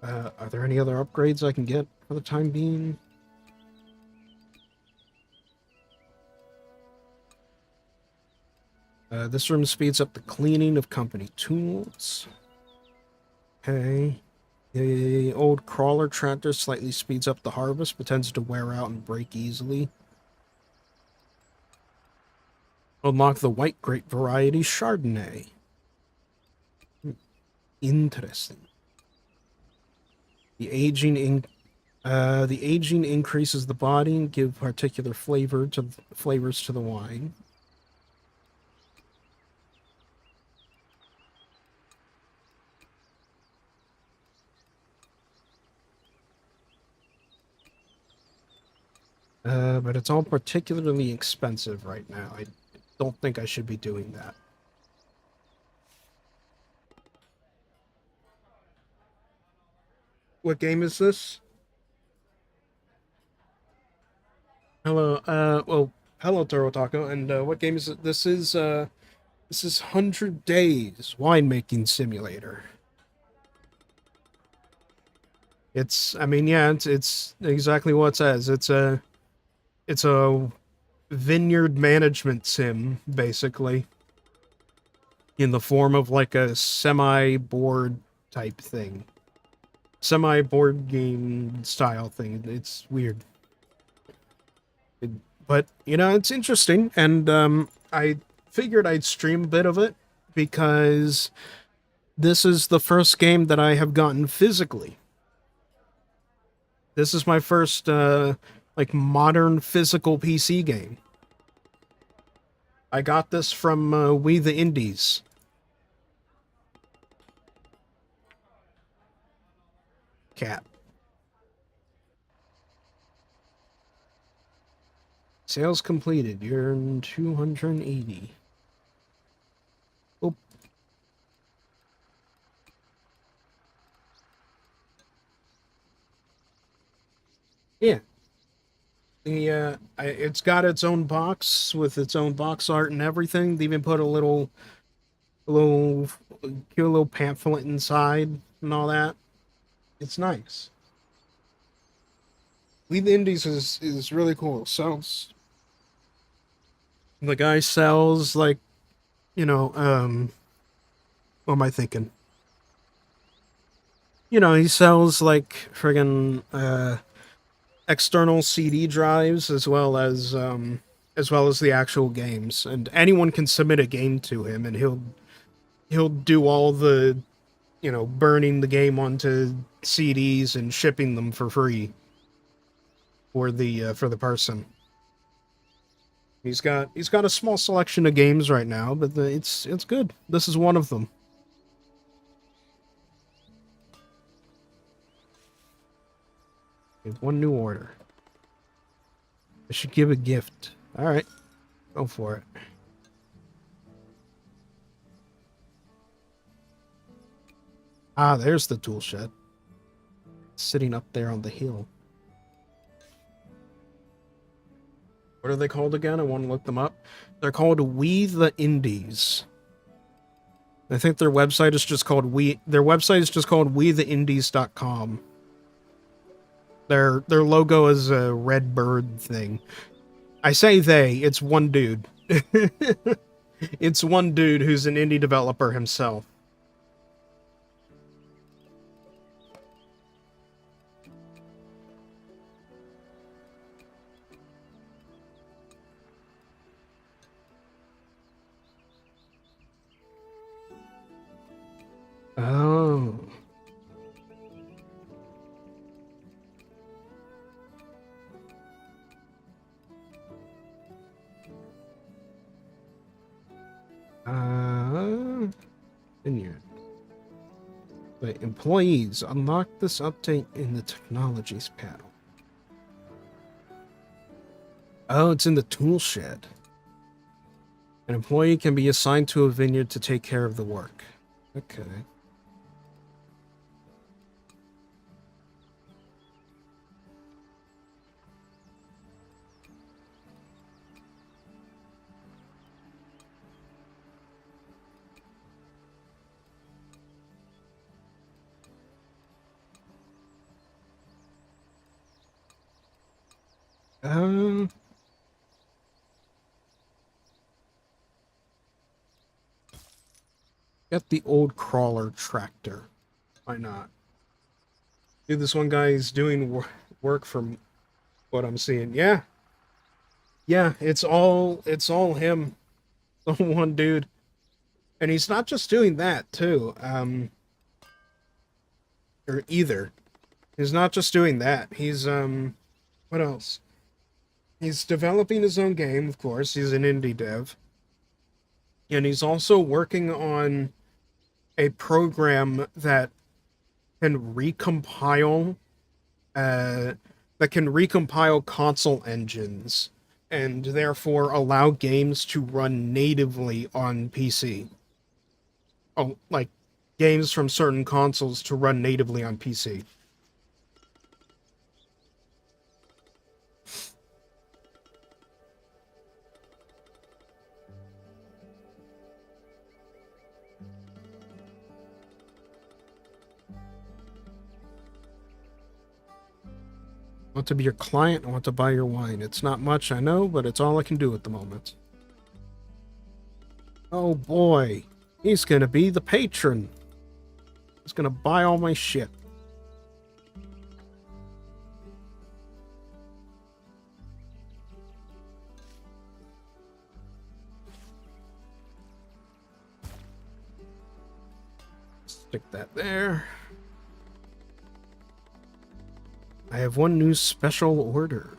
S4: Are there any other upgrades I can get for the time being? This room speeds up the cleaning of company tools. Okay. The old crawler tractor slightly speeds up the harvest, but tends to wear out and break easily. Unlock the white grape variety Chardonnay. Interesting. The aging increases the body and give particular flavors to the wine. But it's all particularly expensive right now. I don't think I should be doing that. What game is this? Hello, hello, Taro Taco, and what game is it? This is 100 Days Winemaking Simulator. It's exactly what it says. It's a vineyard management sim, basically, in the form of like a semi-board type thing. Semi-board game style thing. It's weird. But, it's interesting, and I figured I'd stream a bit of it, because this is the first game that I have gotten physically. This is my first, modern physical PC game. I got this from We the Indies. Cat. Sales completed. You earned 280. Oh. Yeah. It's got its own box with its own box art and everything. They even put a cute little pamphlet inside and all that. It's nice. Lead the Indies is really cool. The guy sells what am I thinking? You know, he sells like friggin' external CD drives as well as the actual games, and anyone can submit a game to him, and he'll do all the, you know, burning the game onto CDs and shipping them for free for the person. He's got a small selection of games right now, but it's good. This is one of them. Okay, one new order. I should give a gift. All right, go for it. Ah, there's the tool shed. It's sitting up there on the hill. What are they called again? I want to look them up. They're called We the Indies. I think their website is just called WeTheIndies.com. Their logo is a red bird thing. I say they, it's one dude. It's one dude who's an indie developer himself. Oh. Vineyard. Wait, employees, unlock this update in the technologies panel. Oh, it's in the tool shed. An employee can be assigned to a vineyard to take care of the work. Okay. Get the old crawler tractor. Why not? Dude, this one guy is doing work from what I'm seeing. Yeah. Yeah, it's all him. The one dude. And he's not just doing that, too. Or either. He's not just doing that. He's, what else? He's developing his own game, of course. He's an indie dev. And he's also working on a program that can recompile console engines and therefore allow games to run natively on PC. Oh, like games from certain consoles to run natively on PC. I want to be your client. I want to buy your wine. It's not much, I know, but it's all I can do at the moment. Oh boy. He's gonna be the patron. He's gonna buy all my shit. Stick that there. I have one new special order.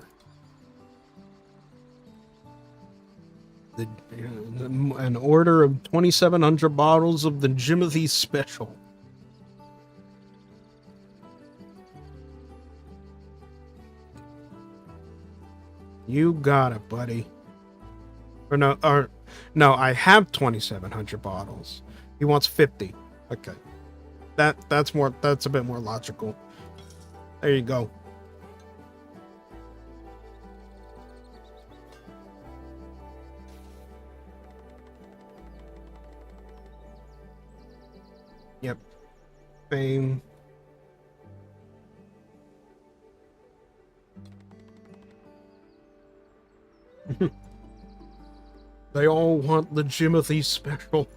S4: An order of 2,700 bottles of the Jimothy Special. You got it, buddy. No, I have 2,700 bottles. He wants 50. Okay. That's a bit more logical. There you go. Yep. Fame. They all want the Jimothy Special.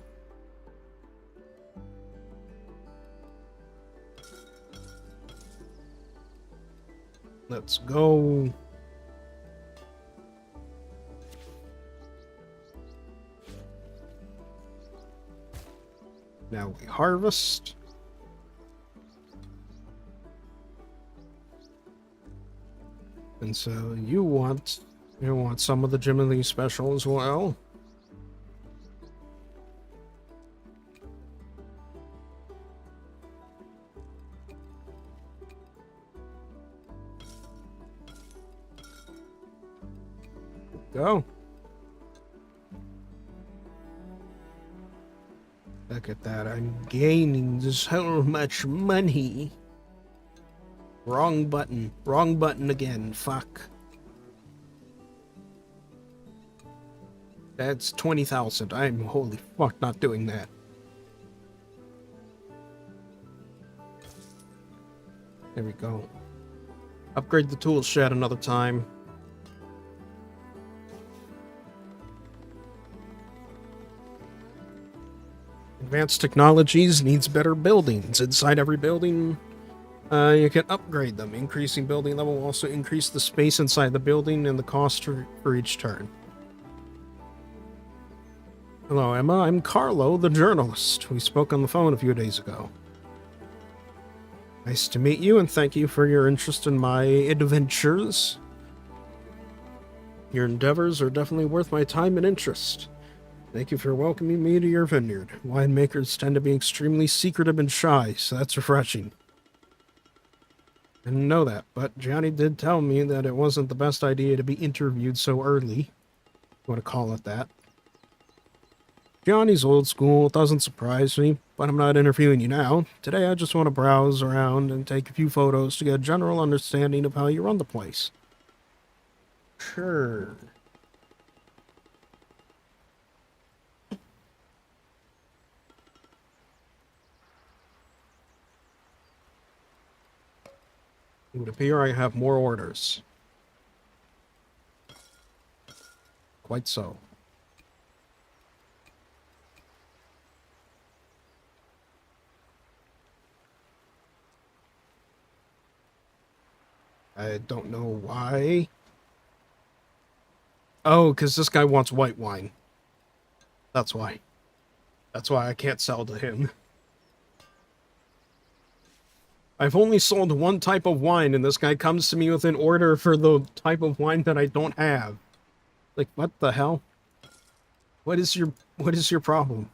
S4: Let's go. Now we harvest. And so you want some of the Jim and Lee special as well. Go. Look at that. I'm gaining so much money. Wrong button. Wrong button again. Fuck. That's 20,000. I'm holy fuck not doing that. There we go. Upgrade the tool shed another time. Advanced technologies needs better buildings. Inside every building, you can upgrade them. Increasing building level will also increase the space inside the building and the cost for each turn. Hello, Emma. I'm Carlo, the journalist. We spoke on the phone a few days ago. Nice to meet you, and thank you for your interest in my adventures. Your endeavors are definitely worth my time and interest. Thank you for welcoming me to your vineyard. Winemakers tend to be extremely secretive and shy, so that's refreshing. I didn't know that, but Johnny did tell me that it wasn't the best idea to be interviewed so early. You want to call it that. Johnny's old school, doesn't surprise me, but I'm not interviewing you now. Today I just want to browse around and take a few photos to get a general understanding of how you run the place. Sure. It would appear I have more orders. Quite so. I don't know why. Oh, because this guy wants white wine. That's why. That's why I can't sell to him. I've only sold one type of wine, and this guy comes to me with an order for the type of wine that I don't have. Like, what the hell? What is your problem?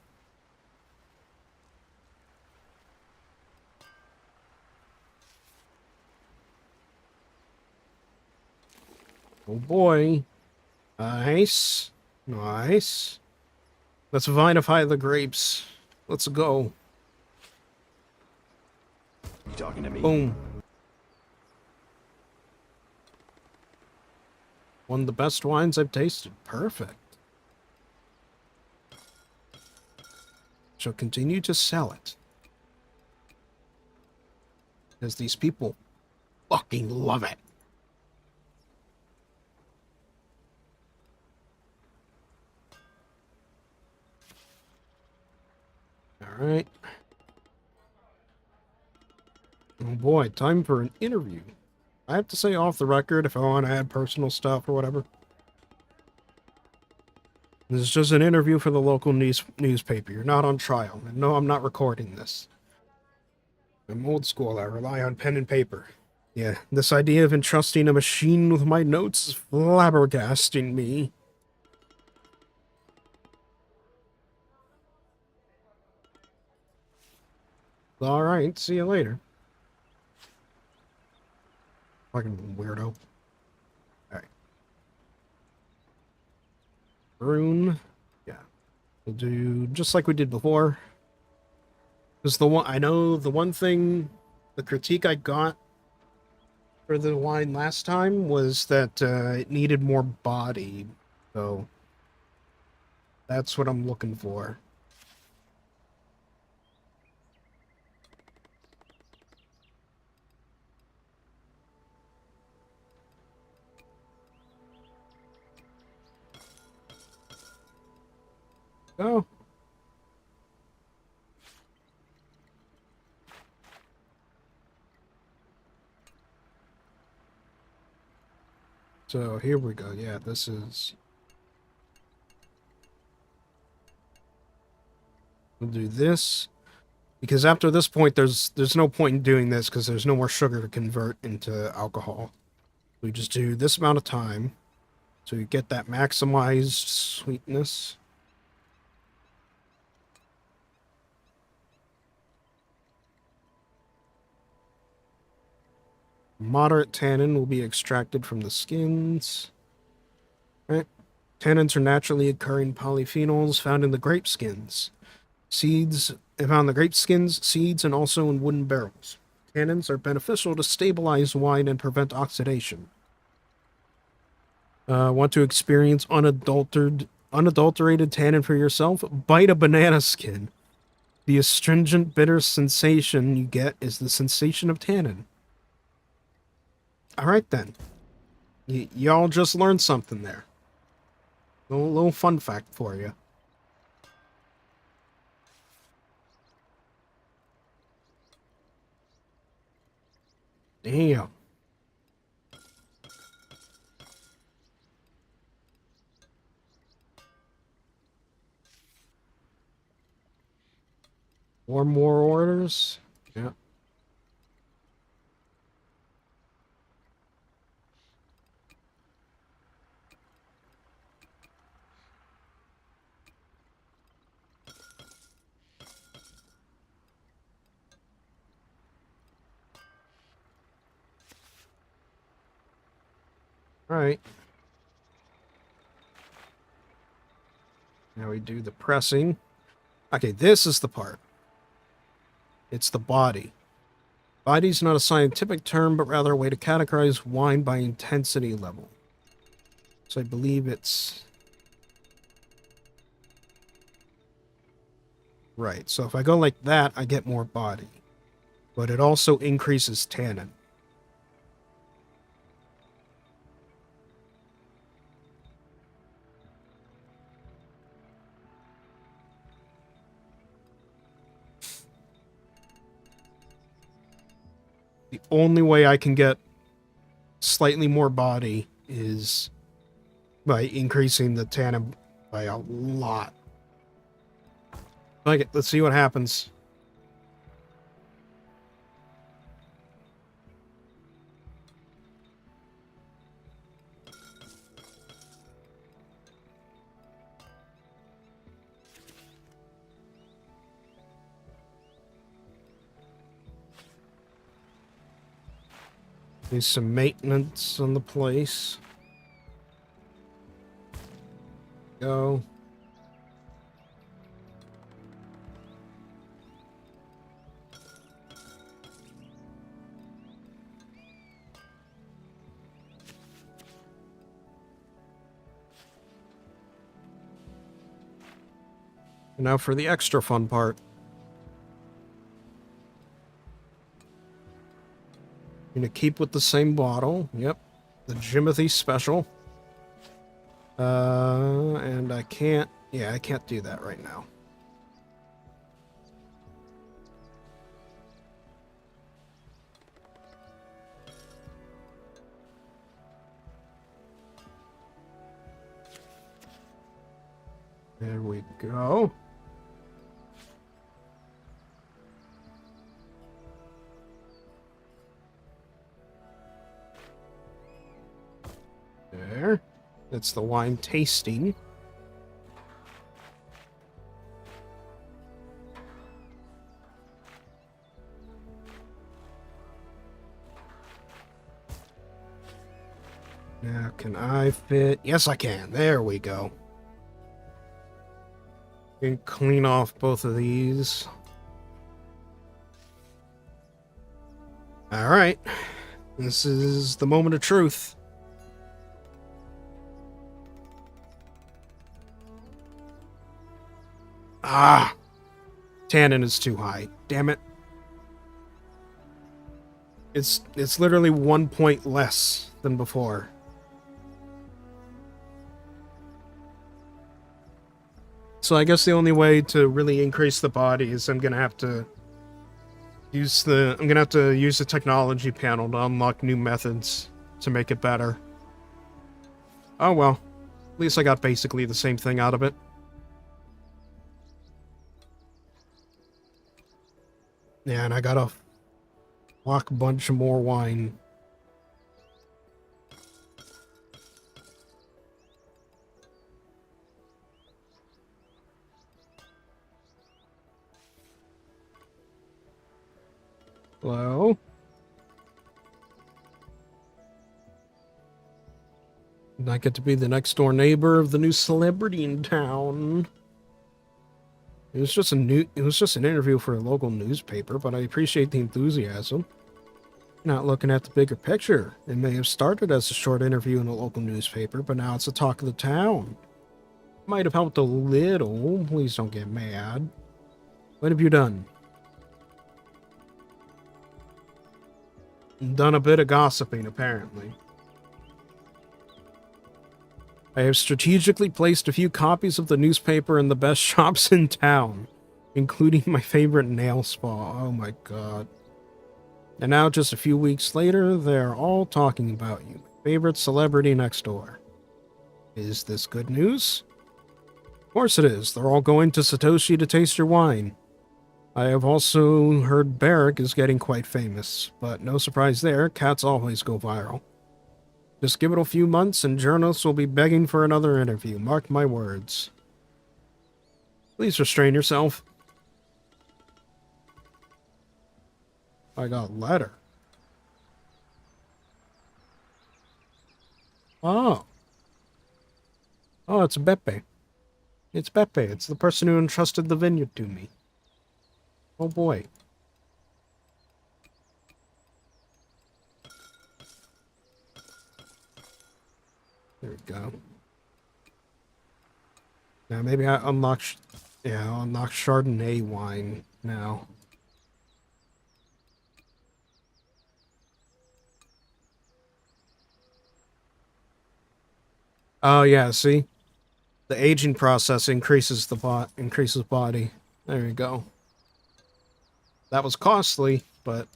S4: Oh boy. Nice. Nice. Let's vinify the grapes. Let's go.
S6: You talking to me?
S4: Boom. One of the best wines I've tasted. Perfect. Shall continue to sell it. Because these people fucking love it. Alright. Oh boy, time for an interview. I have to say off the record if I want to add personal stuff or whatever. This is just an interview for the local newspaper. You're not on trial. And no, I'm not recording this. I'm old school. I rely on pen and paper. Yeah, this idea of entrusting a machine with my notes is flabbergasting me. Alright, see you later. Fucking weirdo. Alright. Rune. Yeah. We'll do just like we did before. Because I know the one thing, the critique I got for the wine last time was that it needed more body. So that's what I'm looking for. Oh. So here we go. Yeah, this is... We'll do this. Because after this point, there's no point in doing this because there's no more sugar to convert into alcohol. We just do this amount of time. So you get that maximized sweetness. Moderate tannin will be extracted from the skins. Right. Tannins are naturally occurring polyphenols found in the grape skins. Seeds found in the grape skins, seeds, and also in wooden barrels. Tannins are beneficial to stabilize wine and prevent oxidation. Want to experience unadulterated tannin for yourself? Bite a banana skin. The astringent, bitter sensation you get is the sensation of tannin. Alright then. Y'all just learned something there. Little fun fact for you. Damn. Four more orders. Yeah. Alright. Now we do the pressing. Okay, this is the part. It's the body. Body's not a scientific term, but rather a way to categorize wine by intensity level. So I believe it's... Right, so if I go like that, I get more body. But it also increases tannin. The only way I can get slightly more body is by increasing the tannin by a lot. Okay, let's see what happens. Do some maintenance on the place. Go. And now for the extra fun part. I'm gonna keep with the same bottle. Yep. The Jimothy Special. And I can't... Yeah, I can't do that right now. There we go. There. That's the wine tasting. Now, can I fit? Yes, I can. There we go. You can clean off both of these. All right. This is the moment of truth. Ah! Tannin is too high. Damn it. It's literally 1 point less than before. So I guess the only way to really increase the body is I'm gonna have to use the technology panel to unlock new methods to make it better. Oh well. At least I got basically the same thing out of it. Yeah, and I got a flock bunch more wine. Hello? And I get to be the next door neighbor of the new celebrity in town. It was just an interview for a local newspaper, but I appreciate the enthusiasm. Not looking at the bigger picture. It may have started as a short interview in a local newspaper, but now it's the talk of the town. Might have helped a little. Please don't get mad. What have you done? Done a bit of gossiping, apparently. I have strategically placed a few copies of the newspaper in the best shops in town, including my favorite nail spa. Oh my god. And now, just a few weeks later, they're all talking about you. Favorite celebrity next door. Is this good news? Of course it is. They're all going to Satoshi to taste your wine. I have also heard Barrick is getting quite famous, but no surprise there, cats always go viral. Just give it a few months and journalists will be begging for another interview. Mark my words. Please restrain yourself. I got a letter. Oh. Oh, it's Beppe. It's Beppe. It's the person who entrusted the vineyard to me. Oh boy. There we go. Now maybe I unlock... Yeah, I'll unlock Chardonnay wine now. Oh yeah, see? The aging process increases body. There you go. That was costly, but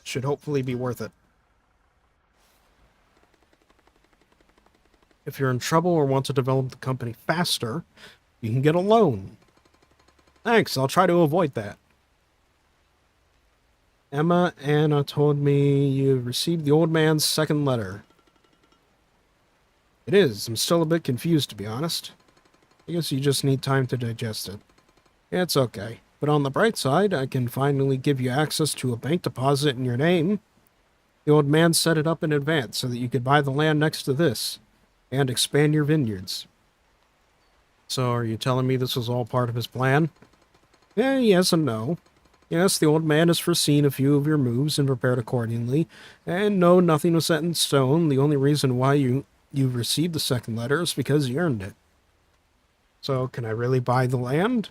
S4: should hopefully be worth it. If you're in trouble or want to develop the company faster, you can get a loan. Thanks, I'll try to avoid that. Anna told me you received the old man's second letter. It is. I'm still a bit confused, to be honest. I guess you just need time to digest it. Yeah, it's okay. But on the bright side, I can finally give you access to a bank deposit in your name. The old man set it up in advance so that you could buy the land next to this and expand your vineyards. So are you telling me this was all part of his plan? Yeah, yes and no. Yes, the old man has foreseen a few of your moves and prepared accordingly. And no, nothing was set in stone. The only reason why you received the second letter is because you earned it. So, can I really buy the land?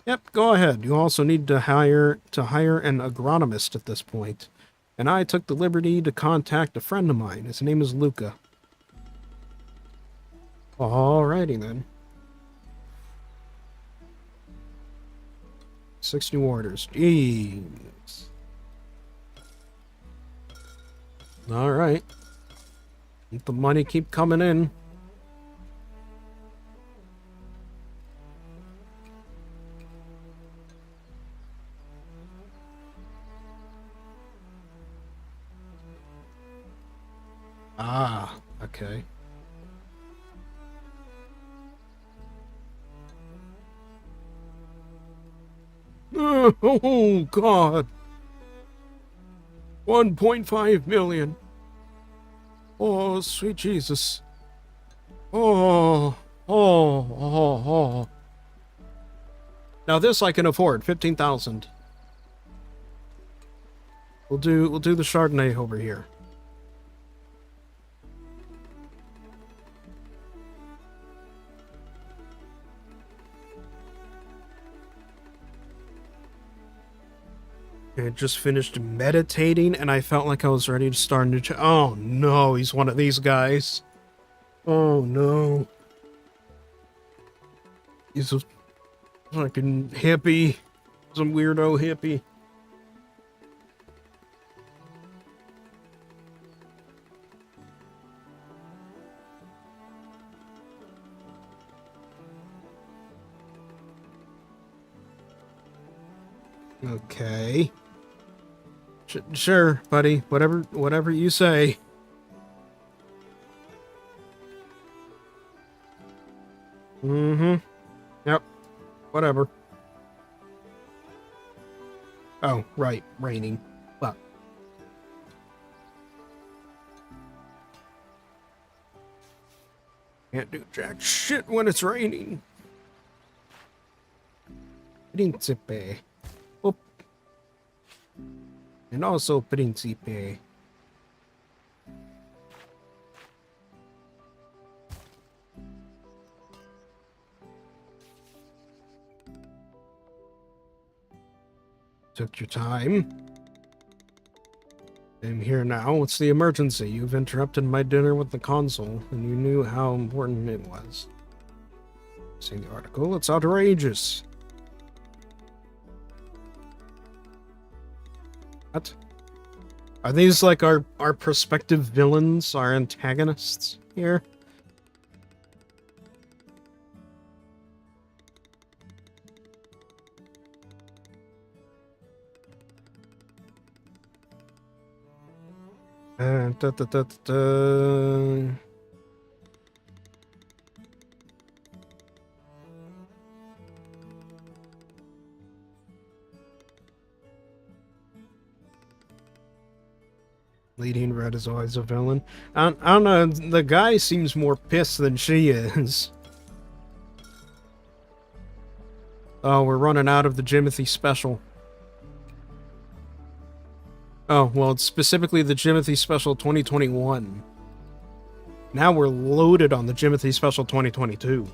S4: Yep, go ahead. You also need to hire an agronomist at this point. And I took the liberty to contact a friend of mine. His name is Luca. Alrighty then. 6 new orders. Jeez. Alright. Let the money keep coming in. Ah, okay. Oh, God. 1.5 million. Oh, sweet Jesus. Oh. Now this I can afford, 15,000. We'll do the Chardonnay over here. I just finished meditating and I felt like I was ready to start a new oh no, he's one of these guys. Oh no. He's a fucking hippie. Some weirdo hippie. Okay. Sure, buddy. Whatever you say. Mm-hmm. Yep. Whatever. Oh, right. Raining. Well. Can't do jack shit when it's raining. Principe. Oop. And also Principe. Took your time. I'm here now. What's the emergency? You've interrupted my dinner with the consul, and you knew how important it was. Seeing the article, it's outrageous. What? Are these like our prospective villains, our antagonists here? Da, da, da, da. Leading Red is always a villain. I don't know, the guy seems more pissed than she is. Oh, we're running out of the Jimothy special. Oh, well, it's specifically the Jimothy Special 2021. Now we're loaded on the Jimothy Special 2022.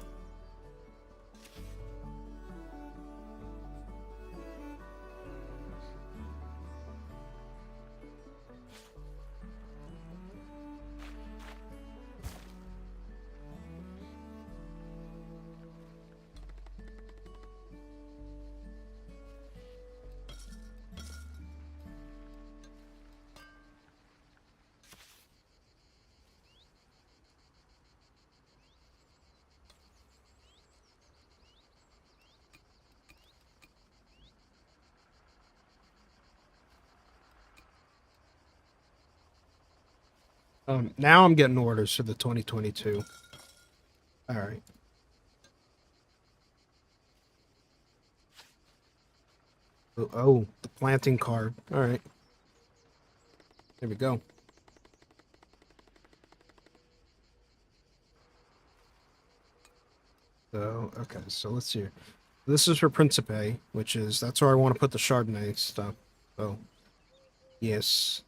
S4: Now I'm getting orders for the 2022. Alright. Oh, the planting card. Alright. There we go. So, okay, so let's see here. This is for Principe, which is, that's where I want to put the Chardonnay stuff. Oh. Yes.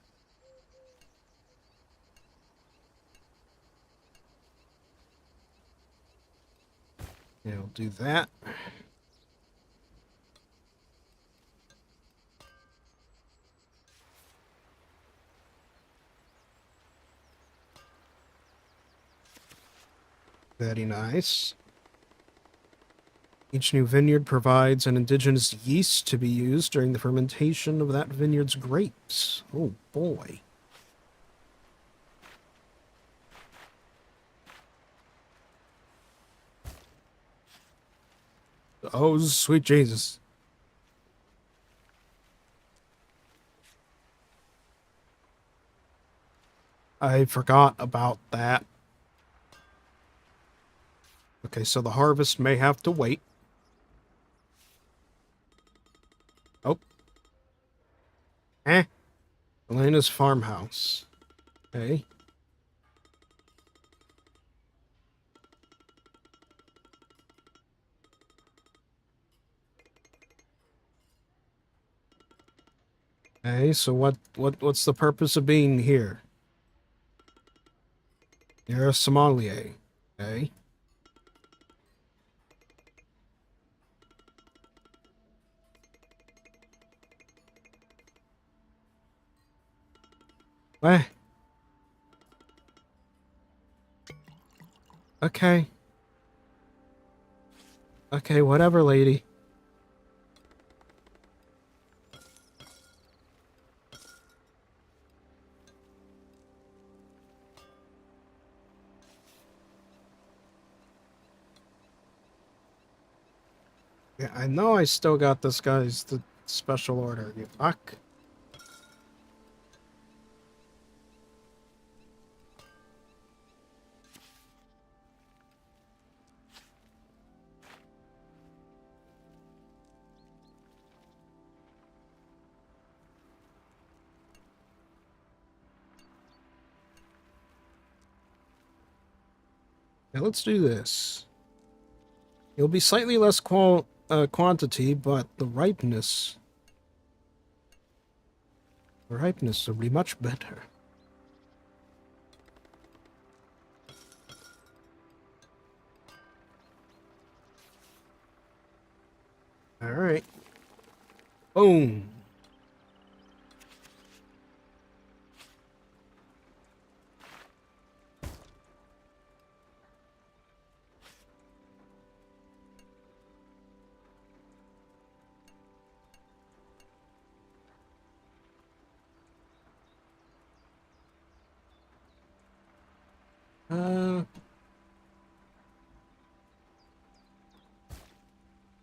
S4: Yeah, we'll do that. Very nice. Each new vineyard provides an indigenous yeast to be used during the fermentation of that vineyard's grapes. Oh, boy. Oh, sweet Jesus. I forgot about that. Okay, so the harvest may have to wait. Oh. Elena's farmhouse. Okay. Okay, so what's the purpose of being here? You're a sommelier. Okay. What? Okay. Okay, whatever, lady. Yeah, I know I still got this guy's the Special order, you fuck. Now let's do this. It'll be slightly less quantity, but the ripeness will be much better. All right. Boom.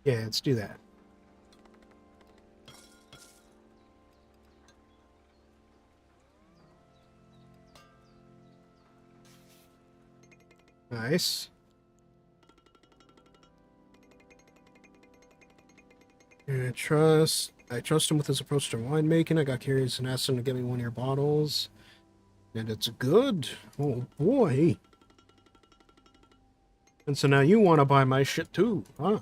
S4: Yeah, let's do that. Nice. And I trust him with his approach to winemaking. I got curious and asked him to get me one of your bottles. And it's good. Oh boy. And so now you want to buy my shit too, huh?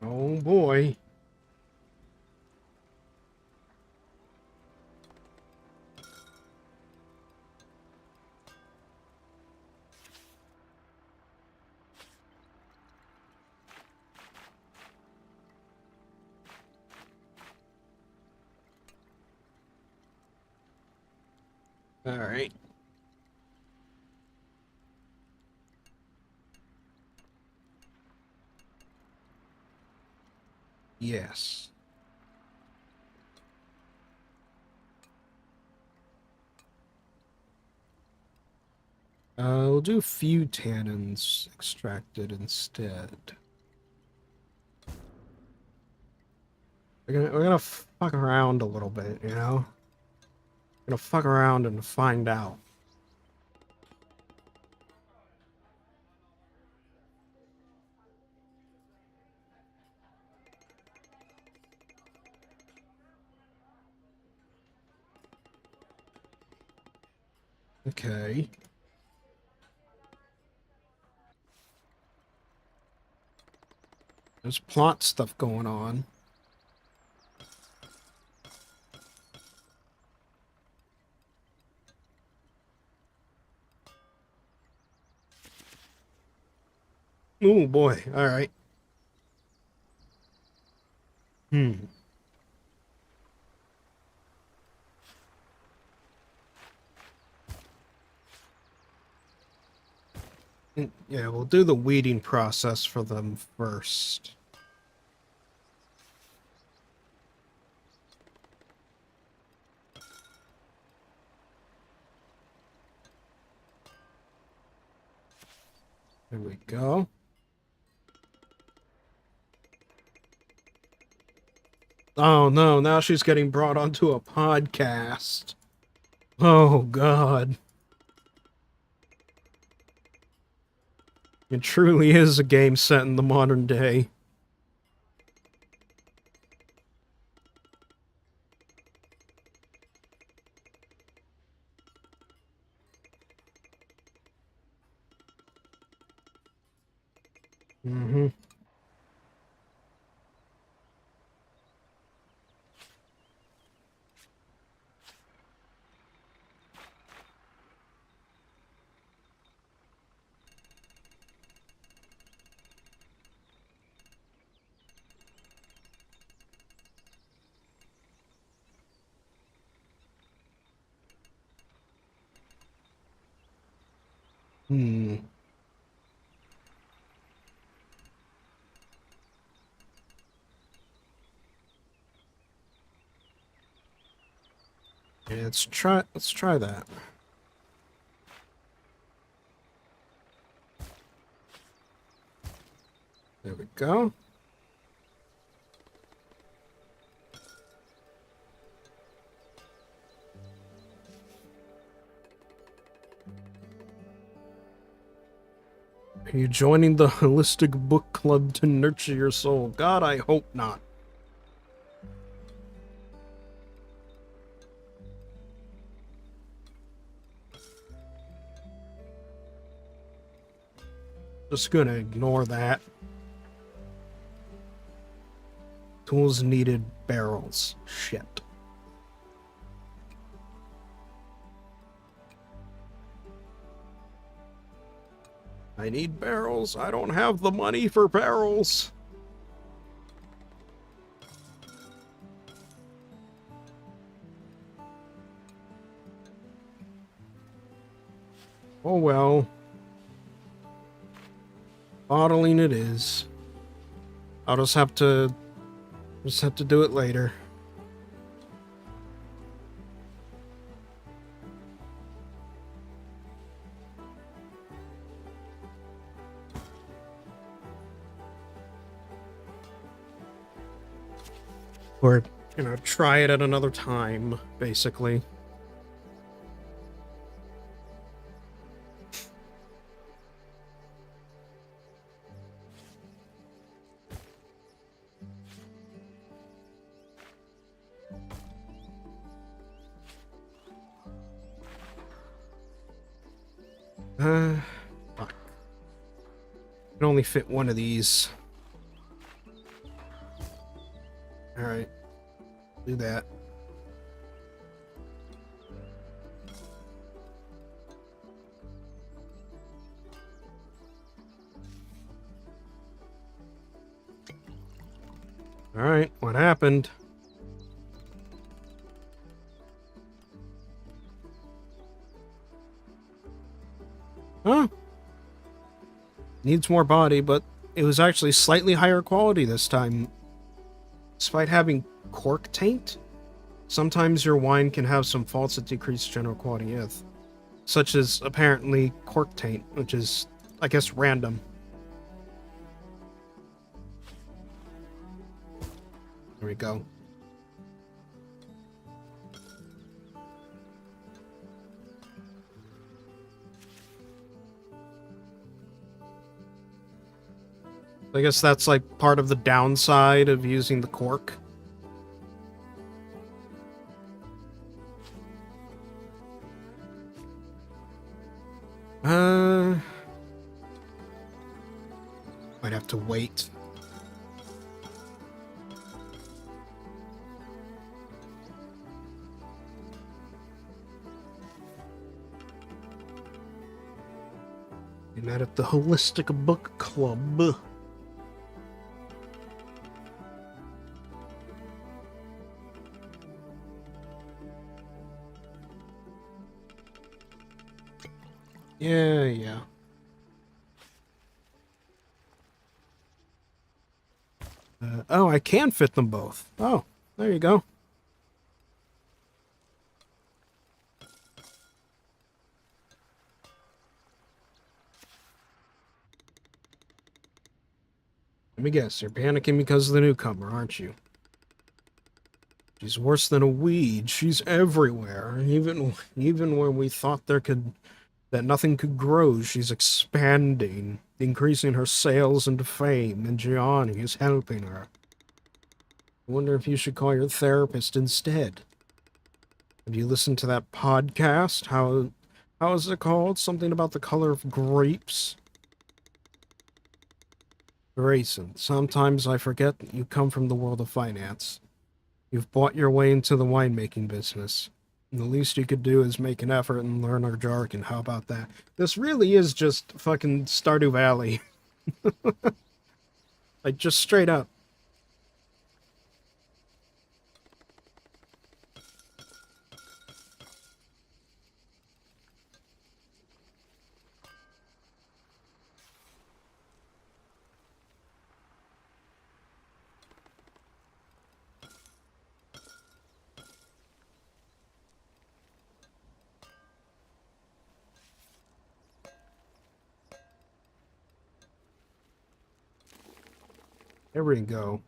S4: Oh boy. All right. Yes. We'll do a few tannins extracted instead. We're gonna fuck around a little bit, you know? We're gonna fuck around and find out. Okay. There's plot stuff going on. Oh boy. All right. Hmm. Yeah, we'll do the weeding process for them first. There we go. Oh no, now she's getting brought onto a podcast. Oh god. It truly is a game set in the modern day. Mm-hmm. Hmm. Yeah, let's try that. go. Are you joining the Holistic Book Club to nurture your soul? God, I hope not. Just gonna ignore that. Tools needed, barrels. Shit. I need barrels. I don't have the money for barrels. Oh well. Bottling it is. I'll just have to do it later. Or, try it at another time, basically. Fuck. I can only fit one of these. Alright. Do that. Alright, what happened? Huh? Needs more body, but it was actually slightly higher quality this time. Despite having cork taint, sometimes your wine can have some faults that decrease general quality of, such as apparently cork taint, which is, I guess, random. There we go. I guess that's like part of the downside of using the cork. Might have to wait. You met at the Holistic Book Club. Yeah. Oh, I can fit them both. Oh, there you go. Let me guess, you're panicking because of the newcomer, aren't you? She's worse than a weed. She's everywhere. Even when we thought that nothing could grow, she's expanding, increasing her sales and fame, and Gianni is helping her. I wonder if you should call your therapist instead. Have you listened to that podcast? How is it called? Something about the color of grapes? Grayson, sometimes I forget that you come from the world of finance. You've bought your way into the winemaking business. And the least you could do is make an effort and learn our jargon. How about that? This really is just fucking Stardew Valley. Like, just straight up. There we go.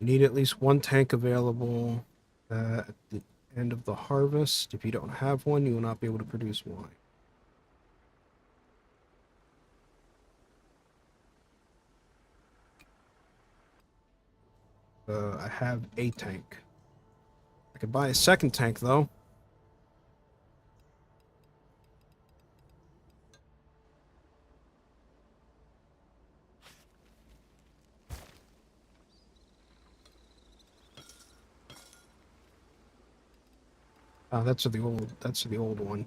S4: You need at least one tank available at the end of the harvest. If you don't have one, you will not be able to produce wine. I have a tank. I could buy a second tank, though. Oh, that's the old one.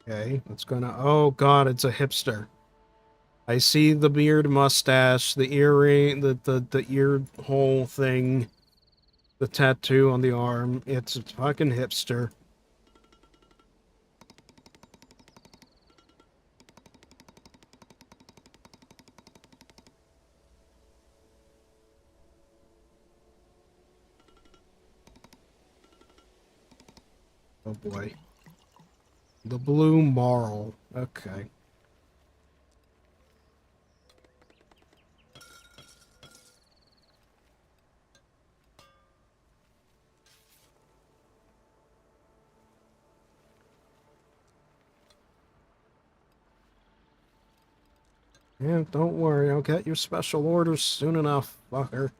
S4: Okay, it's gonna, oh god, it's a hipster. I see the beard, mustache, the earring, the ear hole thing, the tattoo on the arm. It's a fucking hipster. Oh boy. The blue marl. Okay. Yeah, don't worry, I'll get your special orders soon enough, fucker.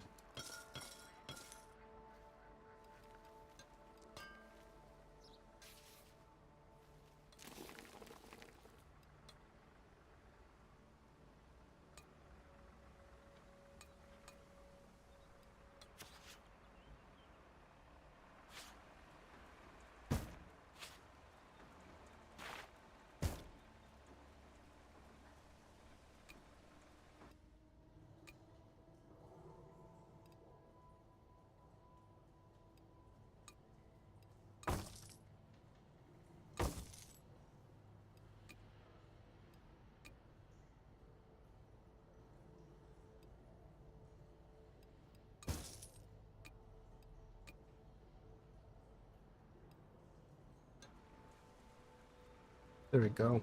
S4: There we go.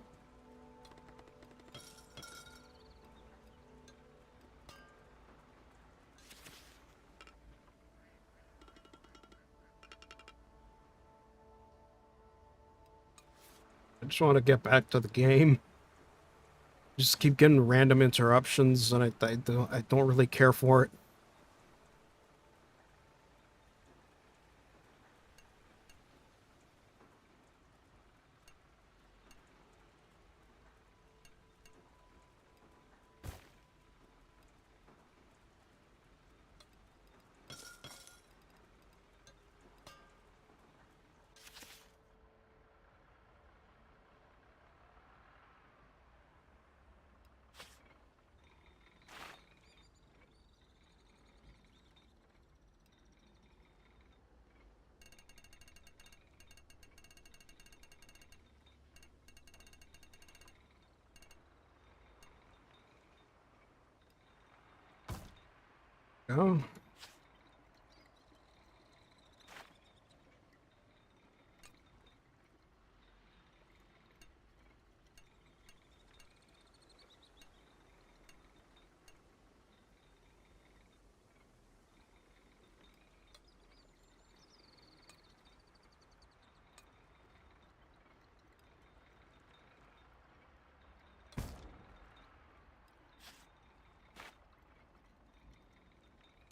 S4: I just want to get back to the game. Just keep getting random interruptions, and I don't really care for it. Oh.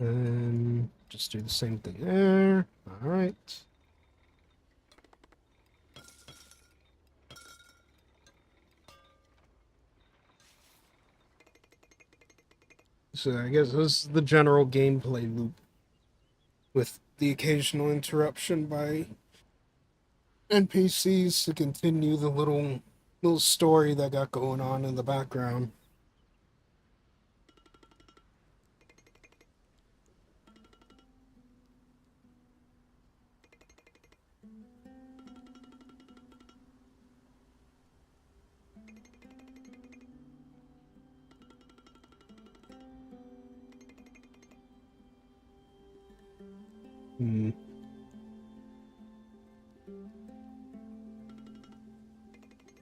S4: And just do the same thing there. All right. So I guess this is the general gameplay loop, with the occasional interruption by NPCs to continue the little story that got going on in the background. Hmm.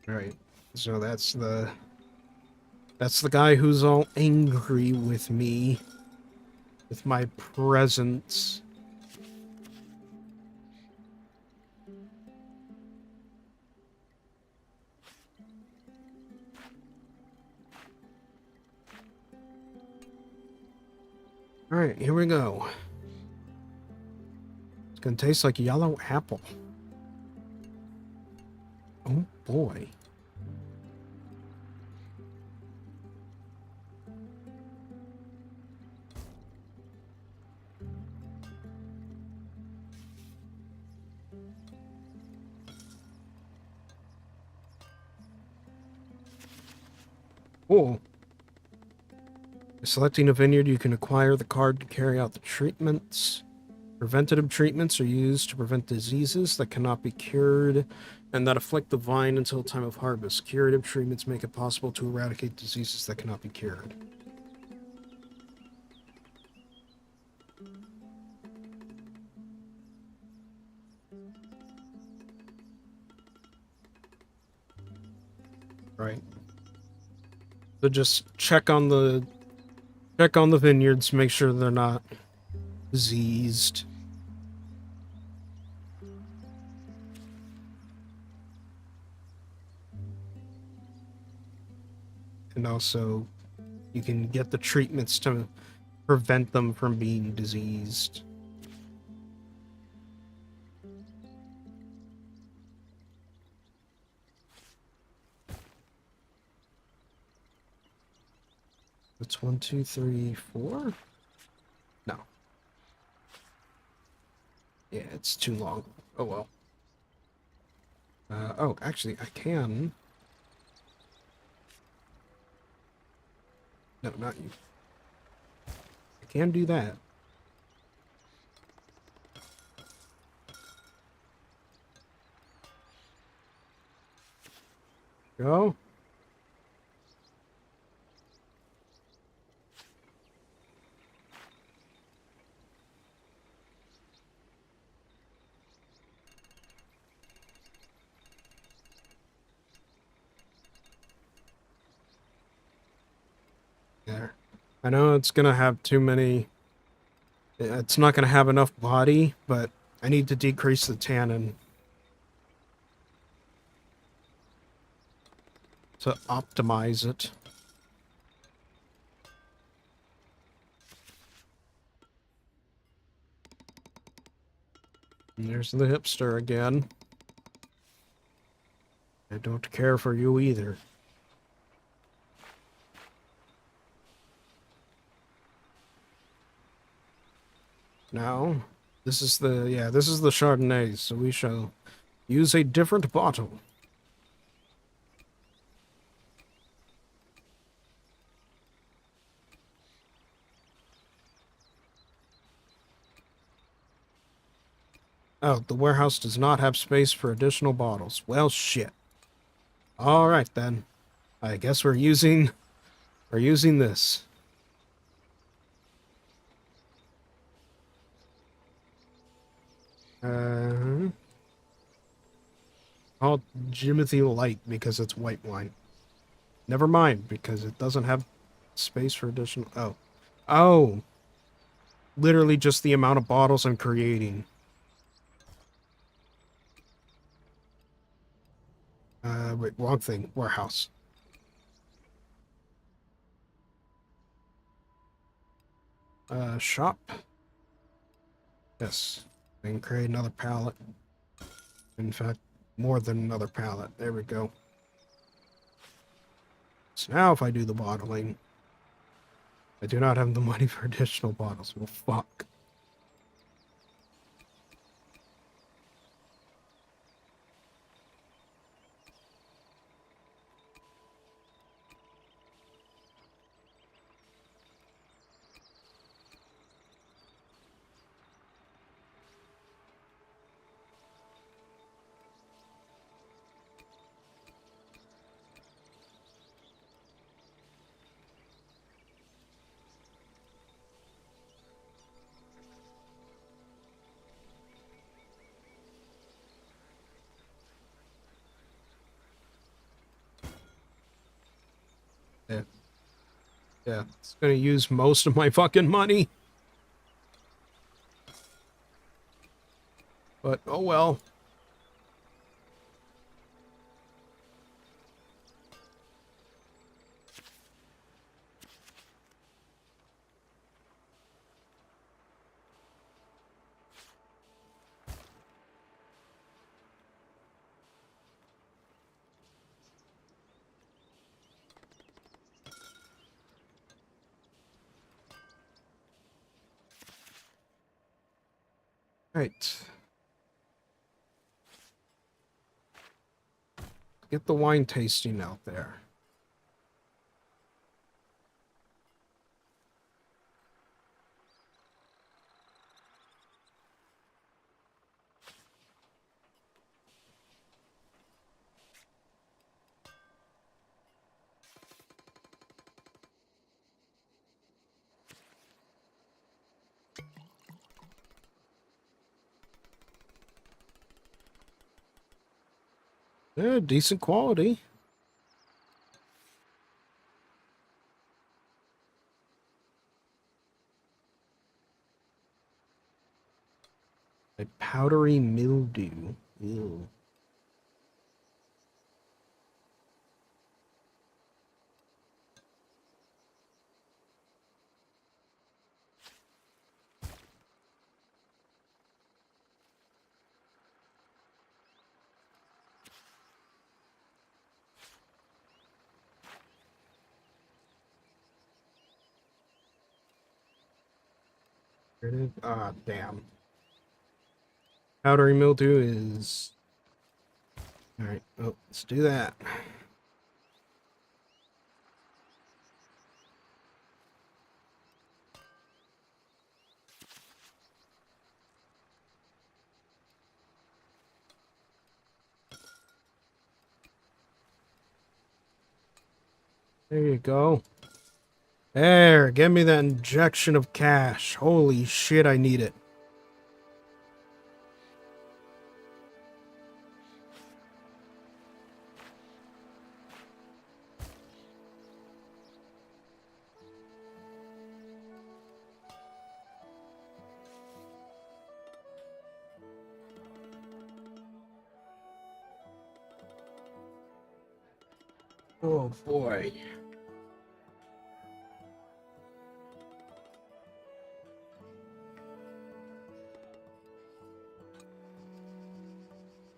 S4: Right. So that's the guy who's all angry with me with my presence. All right, here we go. It's gonna taste like yellow apple. Oh boy. Oh. Selecting a vineyard, you can acquire the card to carry out the treatments. Preventative treatments are used to prevent diseases that cannot be cured and that afflict the vine until time of harvest. Curative treatments make it possible to eradicate diseases that cannot be cured. Right. So just check on the vineyards, make sure they're not diseased. And also, you can get the treatments to prevent them from being diseased. It's 1, 2, 3, 4? No. Yeah, it's too long. Oh well. Oh, actually, I can. No, not you. I can do that. Go. There. I know it's gonna have too many. It's not gonna have enough body, but I need to decrease the tannin to optimize it. And there's the hipster again. I don't care for you either. Now, this is the Chardonnay, so we shall use a different bottle. Oh, the warehouse does not have space for additional bottles. Well, shit. All right then. I guess we're using this. Called Jimothy Light because it's white wine. Never mind, because it doesn't have space for additional. Oh, oh, literally just the amount of bottles I'm creating. Wait, wrong thing. Warehouse. Shop. Yes. I can create another pallet. In fact, more than another pallet. There we go. So now if I do the bottling, I do not have the money for additional bottles. Well, fuck. Yeah, it's gonna use most of my fucking money. But, oh well. Right. Get the wine tasting out there. Yeah, decent quality. A powdery mildew. Ew. Here it is. Ah, damn. Powdery mildew is... Alright, well, let's do that. There you go. There, give me that injection of cash. Holy shit, I need it. Oh boy.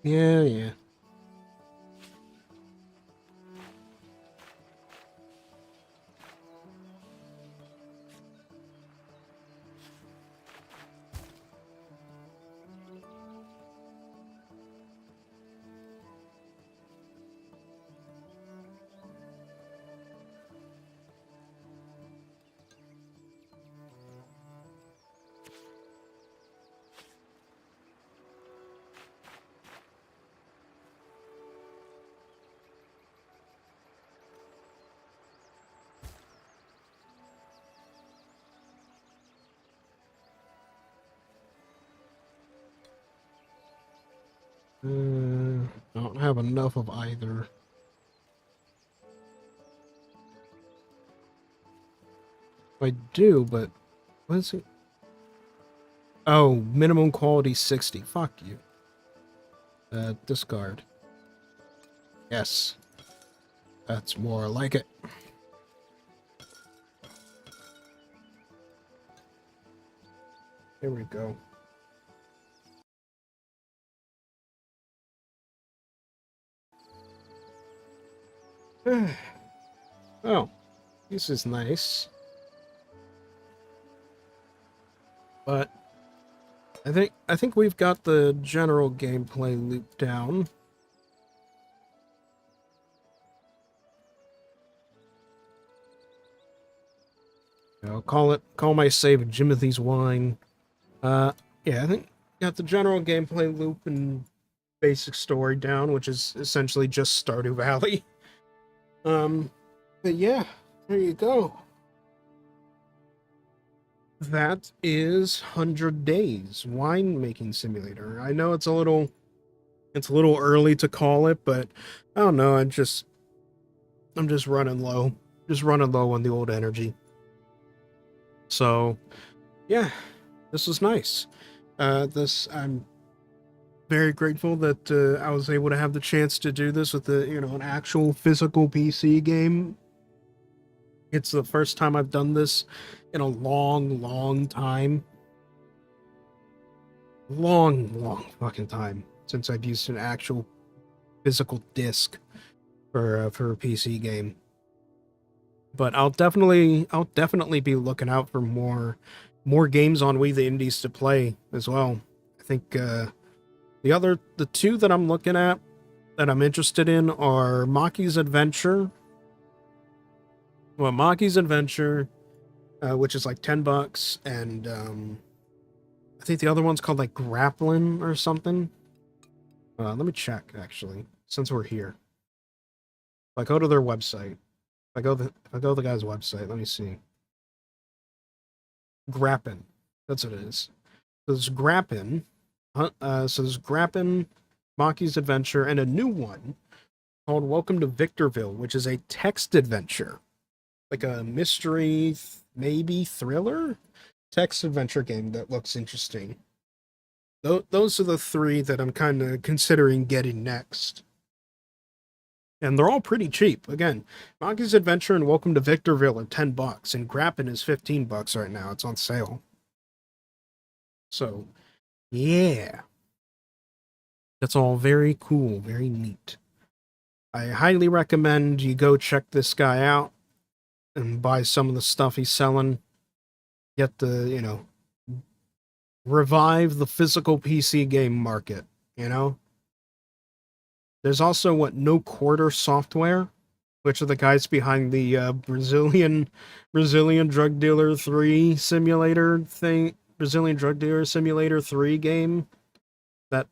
S4: Yeah, yeah. Don't have enough of either. I do, but what is it? Oh, minimum quality 60. Fuck you. Discard. Yes. That's more like it. Here we go. Oh, this is nice. But I think we've got the general gameplay loop down. I'll call my save Jimothy's Wine. Yeah, I think got the general gameplay loop and basic story down, which is essentially just Stardew Valley. But yeah, there you go. That is 100 Days Winemaking Simulator. I know it's a little early to call it, but I don't know, I'm just running low. just running low on the old energy. So, yeah, this was nice. I'm very grateful that I was able to have the chance to do this with an actual physical PC game. It's the first time I've done this in a long, long time. Long fucking time since I've used an actual physical disc for a PC game. But I'll definitely be looking out for more games on We the Indies to play as well. I think the two that I'm looking at that I'm interested in are Maki's Adventure. Well, Maki's Adventure, which is like $10, and I think the other one's called like Grappling or something. Let me check actually, since we're here. If I go to their website, if I go to the guy's website, let me see. Grappin, that's what it is. So there's Grappin, Maki's Adventure, and a new one called Welcome to Victorville, which is a text adventure, like a mystery, maybe thriller text adventure game that looks interesting. Those are the three that I'm kind of considering getting next. And they're all pretty cheap. Again, Maki's Adventure and Welcome to Victorville are $10, and Grappin is $15 right now. It's on sale. So, yeah. That's all very cool, very neat. I highly recommend you go check this guy out and buy some of the stuff he's selling. Get revive the physical PC game market, There's also No Quarter Software, which are the guys behind the Brazilian Drug Dealer 3 simulator thing, Brazilian Drug Dealer Simulator 3 game. That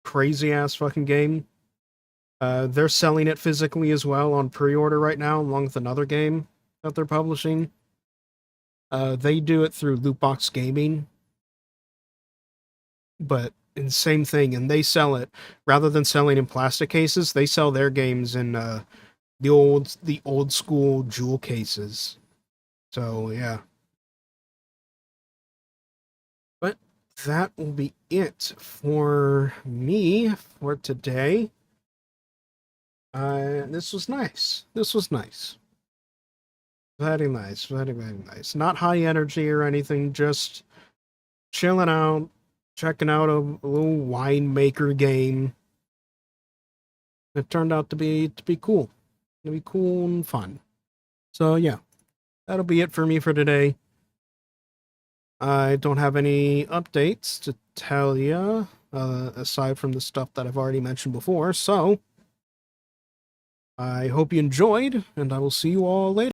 S4: crazy ass fucking game. They're selling it physically as well on pre-order right now, along with another game that they're publishing. They do it through Lootbox Gaming, but in same thing, and they sell it rather than selling in plastic cases. They sell their games in the old school jewel cases. So yeah. But that will be it for me for today. This was nice. Very nice. Very nice. Not high energy or anything, just chilling out, checking out a little winemaker game. It turned out to be cool. To be cool and fun. So yeah, that'll be it for me for today. I don't have any updates to tell you, aside from the stuff that I've already mentioned before, so I hope you enjoyed, and I will see you all later.